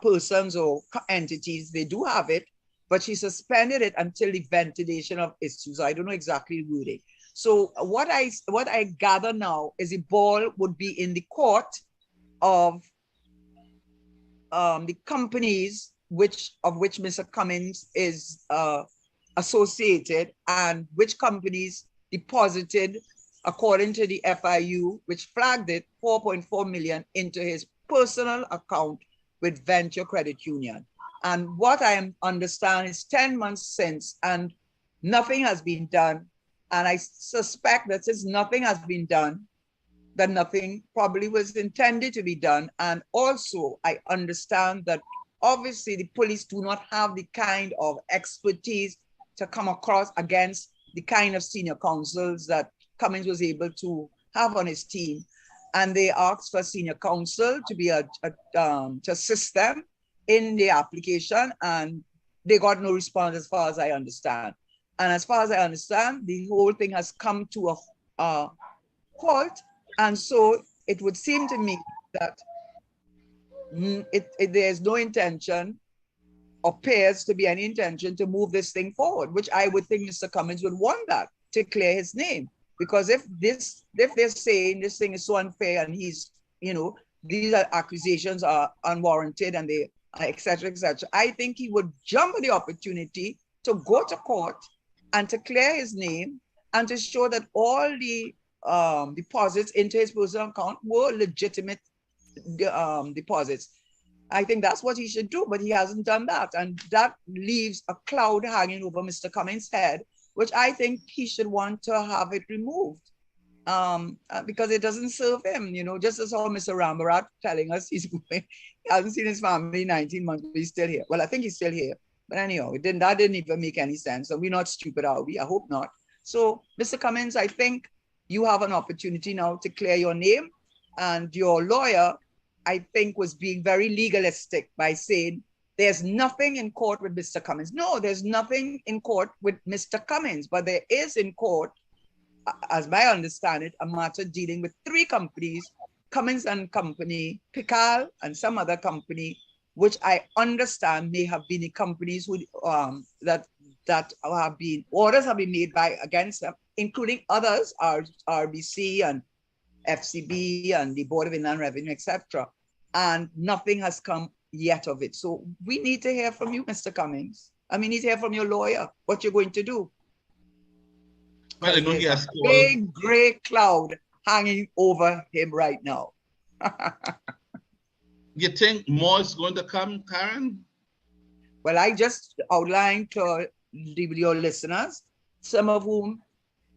persons or entities. They do have it, but she suspended it until the ventilation of issues. I don't know exactly the wording. So what I gather now is the ball would be in the court of the companies of which Mr. Cummins is associated, and which companies deposited, according to the FIU, which flagged it, 4.4 million into his personal account with Venture Credit Union. And what I understand is 10 months since, and nothing has been done. And I suspect that since nothing has been done, that nothing probably was intended to be done. And also, I understand that obviously the police do not have the kind of expertise to come across against the kind of senior counsels that Cummings was able to have on his team. And they asked for senior counsel to be to assist them in the application, and they got no response as far as I understand. And as far as I understand, the whole thing has come to a halt. And so it would seem to me that there's no intention, or appears to be any intention, to move this thing forward, which I would think Mr. Cummings would want that, to clear his name. Because if they're saying this thing is so unfair and he's, these accusations are unwarranted and they et cetera, I think he would jump at the opportunity to go to court and to clear his name and to show that all the deposits into his personal account were legitimate deposits. I think that's what he should do, but he hasn't done that. And that leaves a cloud hanging over Mr. Cummings' head, which I think he should want to have it removed, because it doesn't serve him, just as how Mr. Rambarat telling us he hasn't seen his family in 19 months, but he's still here. Well, I think he's still here. But anyhow, that didn't even make any sense. And we're not stupid, are we? I hope not. So, Mr. Cummings, I think you have an opportunity now to clear your name. And your lawyer, I think, was being very legalistic by saying there's nothing in court with Mr. Cummings. No, there's nothing in court with Mr. Cummings, but there is in court, as I understand it, a matter dealing with 3 companies, Cummings and Company, Pical, and some other company, which I understand may have been the companies who that have been, orders have been made against them, including others, RBC and FCB and the Board of Inland Revenue, etc. And nothing has come yet of it. So we need to hear from you, Mr. Cummings. I mean, need to hear from your lawyer what you're going to do. Well, I know he has a big gray cloud hanging over him right now. You think more is going to come, Karen? Well, I just outlined to your listeners, some of whom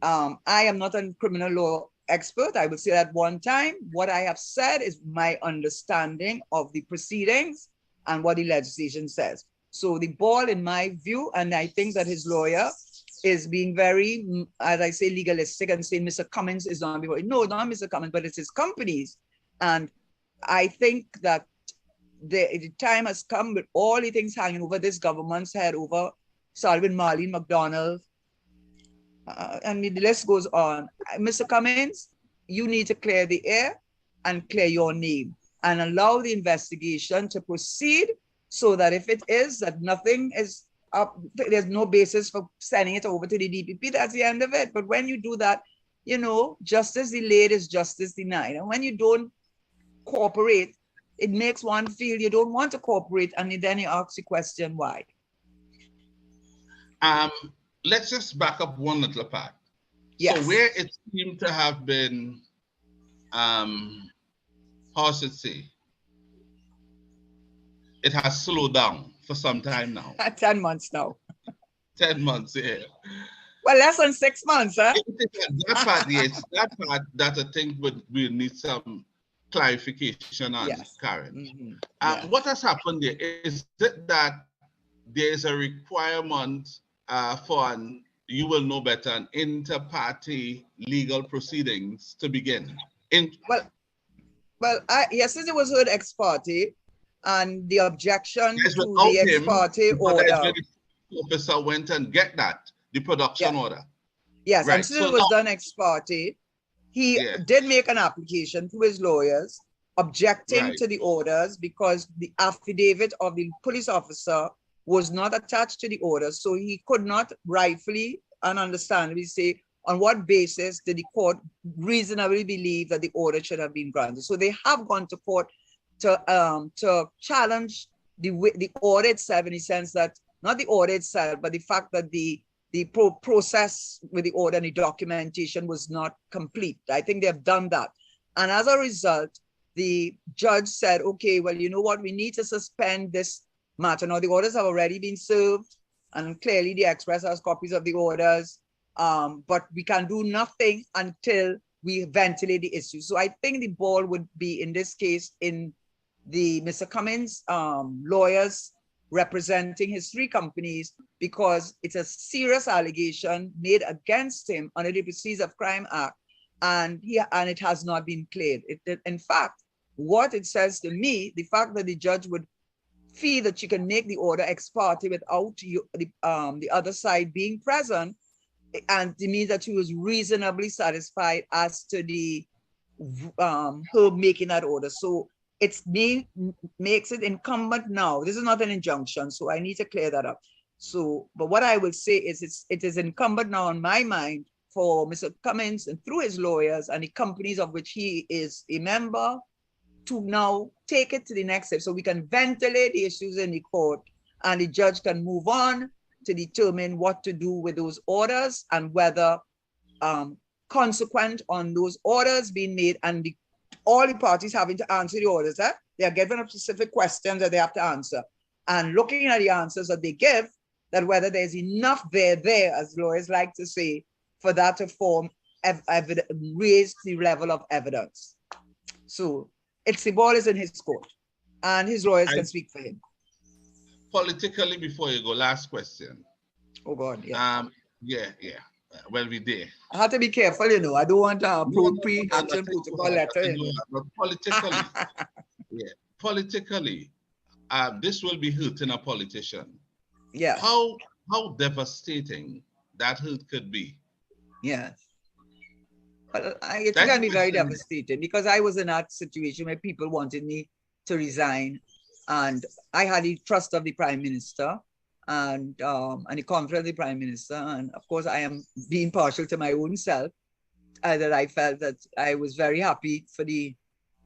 I am not a criminal law expert. I will say that one time. What I have said is my understanding of the proceedings and what the legislation says. So the ball, in my view, and I think that his lawyer is being very, as I say, legalistic and saying Mr. Cummings is not before. No, not Mr. Cummings, but it's his companies. And I think that the time has come with all the things hanging over this government's head, over Sullivan, Marlene, McDonald, and the list goes on. Mr. Cummings, you need to clear the air and clear your name and allow the investigation to proceed, so that if it is that nothing is up, there's no basis for sending it over to the DPP, that's the end of it. But when you do that, justice delayed is justice denied. And when you don't cooperate, it makes one feel you don't want to cooperate, and then you ask the question, why? Let's just back up one little part. Yes. So where it seemed to have been, how should I say, it has slowed down for some time now. 10 months now. 10 months, yeah. Well, less than 6 months, huh? That part, yes, that part that I think we need some clarification on, yes. Karen. Mm-hmm. Yeah. What has happened there is that there is a requirement for you will know better, an inter-party legal proceedings to begin. Well, yesterday was heard ex parte, and the objection to the ex parte order. The officer went and get the production order. Yes, right. And since it was done ex parte, he did make an application to his lawyers objecting to the orders, because the affidavit of the police officer was not attached to the order. So he could not rightfully and understandably say on what basis did the court reasonably believe that the order should have been granted. So they have gone to court to challenge the order itself, in the sense that, not the order itself, but the fact that the process with the order and the documentation was not complete. I think they've done that. And as a result, the judge said, okay, well, you know what, we need to suspend this matter. Now, the orders have already been served, and clearly the Express has copies of the orders. But we can do nothing until we ventilate the issue. So I think the ball would be, in this case, in the Mr. Cummins lawyers representing his three companies, because it's a serious allegation made against him under the Proceeds of Crime Act, and it has not been cleared. In fact, what it says to me, the fact that the judge would feel that she can make the order ex parte without the other side being present, and it means that she was reasonably satisfied as to the her making that order. So makes it incumbent now. This is not an injunction, so I need to clear that up. So, but what I will say is it is incumbent now on my mind for Mr. Cummins and through his lawyers and the companies of which he is a member to now take it to the next step so we can ventilate the issues in the court and the judge can move on to determine what to do with those orders and whether consequent on those orders being made and all the parties having to answer the orders. They are given specific questions that they have to answer. And looking at the answers that they give, that whether there's enough there, as lawyers like to say, for that to raise the level of evidence. So the ball is in his court and his lawyers can speak for him. Politically, before you go, last question. Oh God, yeah. Well, we did. I have to be careful, I don't want a pre-action protocol letter. But politically, politically, this will be hurting a politician. Yeah. How devastating that hurt could be. Yes. Well, it can be very devastating because I was in that situation where people wanted me to resign, and I had the trust of the Prime Minister and the confidence of the Prime Minister. And of course, I am being partial to my own self, that I felt that I was very happy for the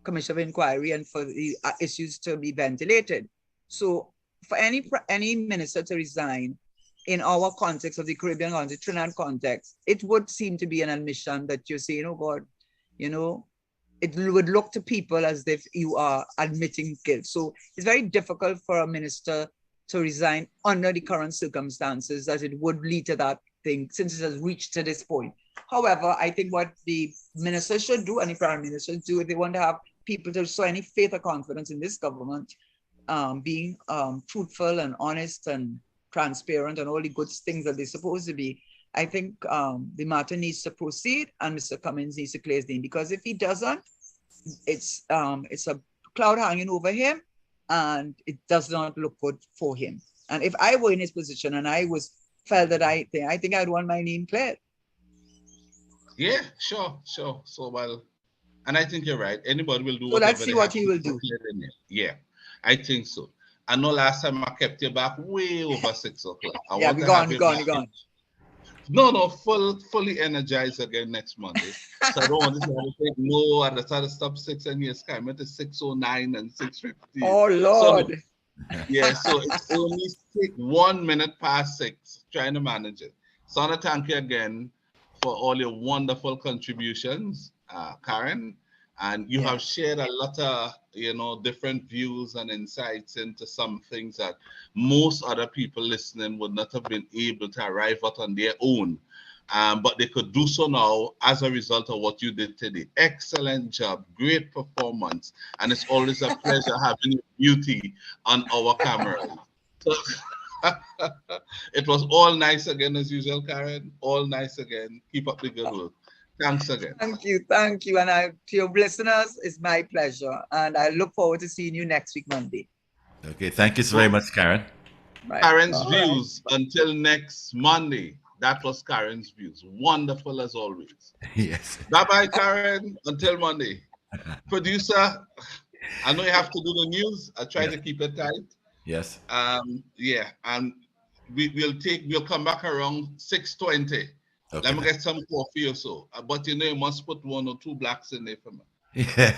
Commission of Inquiry and for the issues to be ventilated. So for any minister to resign in our context of the Caribbean context, Trinidad context, it would seem to be an admission that you're saying, oh God, it would look to people as if you are admitting guilt. So it's very difficult for a minister to resign under the current circumstances, as it would lead to that thing, since it has reached to this point. However, I think what the minister should do and the Prime Minister should do, if they want to have people to show any faith or confidence in this government, being truthful and honest and transparent and all the good things that they're supposed to be, I think the matter needs to proceed and Mr. Cummins needs to clear his name, because if he doesn't, it's a cloud hanging over him and it does not look good for him. And if I were in his position and I felt that I think I'd want my name cleared. Yeah, sure. So, well, and I think you're right. Anybody will do. So let's see what he will do. Yeah, I think so. I know last time I kept you back way over 6 o'clock. Yeah, we're gone. No, fully energized again next Monday. So I don't want to take I decided to stop 6 and yes, I went to 6:09 and 6:50. Oh Lord. So it's only 1 minute past 6, trying to manage it. So I want to thank you again for all your wonderful contributions, Karen. And you have shared a lot of, different views and insights into some things that most other people listening would not have been able to arrive at on their own. But they could do so now as a result of what you did today. Excellent job, great performance. And it's always a pleasure having beauty on our cameras. So it was all nice again as usual, Karen. All nice again. Keep up the good work. Thanks again. Thank you. And to your listeners, it's my pleasure. And I look forward to seeing you next week, Monday. Okay, thank you so very much, Karen. Right. Karen's views until next Monday. That was Karen's views. Wonderful as always. Yes. Bye-bye, Karen. Until Monday. Producer, I know you have to do the news. I try to keep it tight. Yes. And we'll come back around 6:20. Okay. Let me get some coffee or so. But you must put 1 or 2 blacks in there for me. Yeah.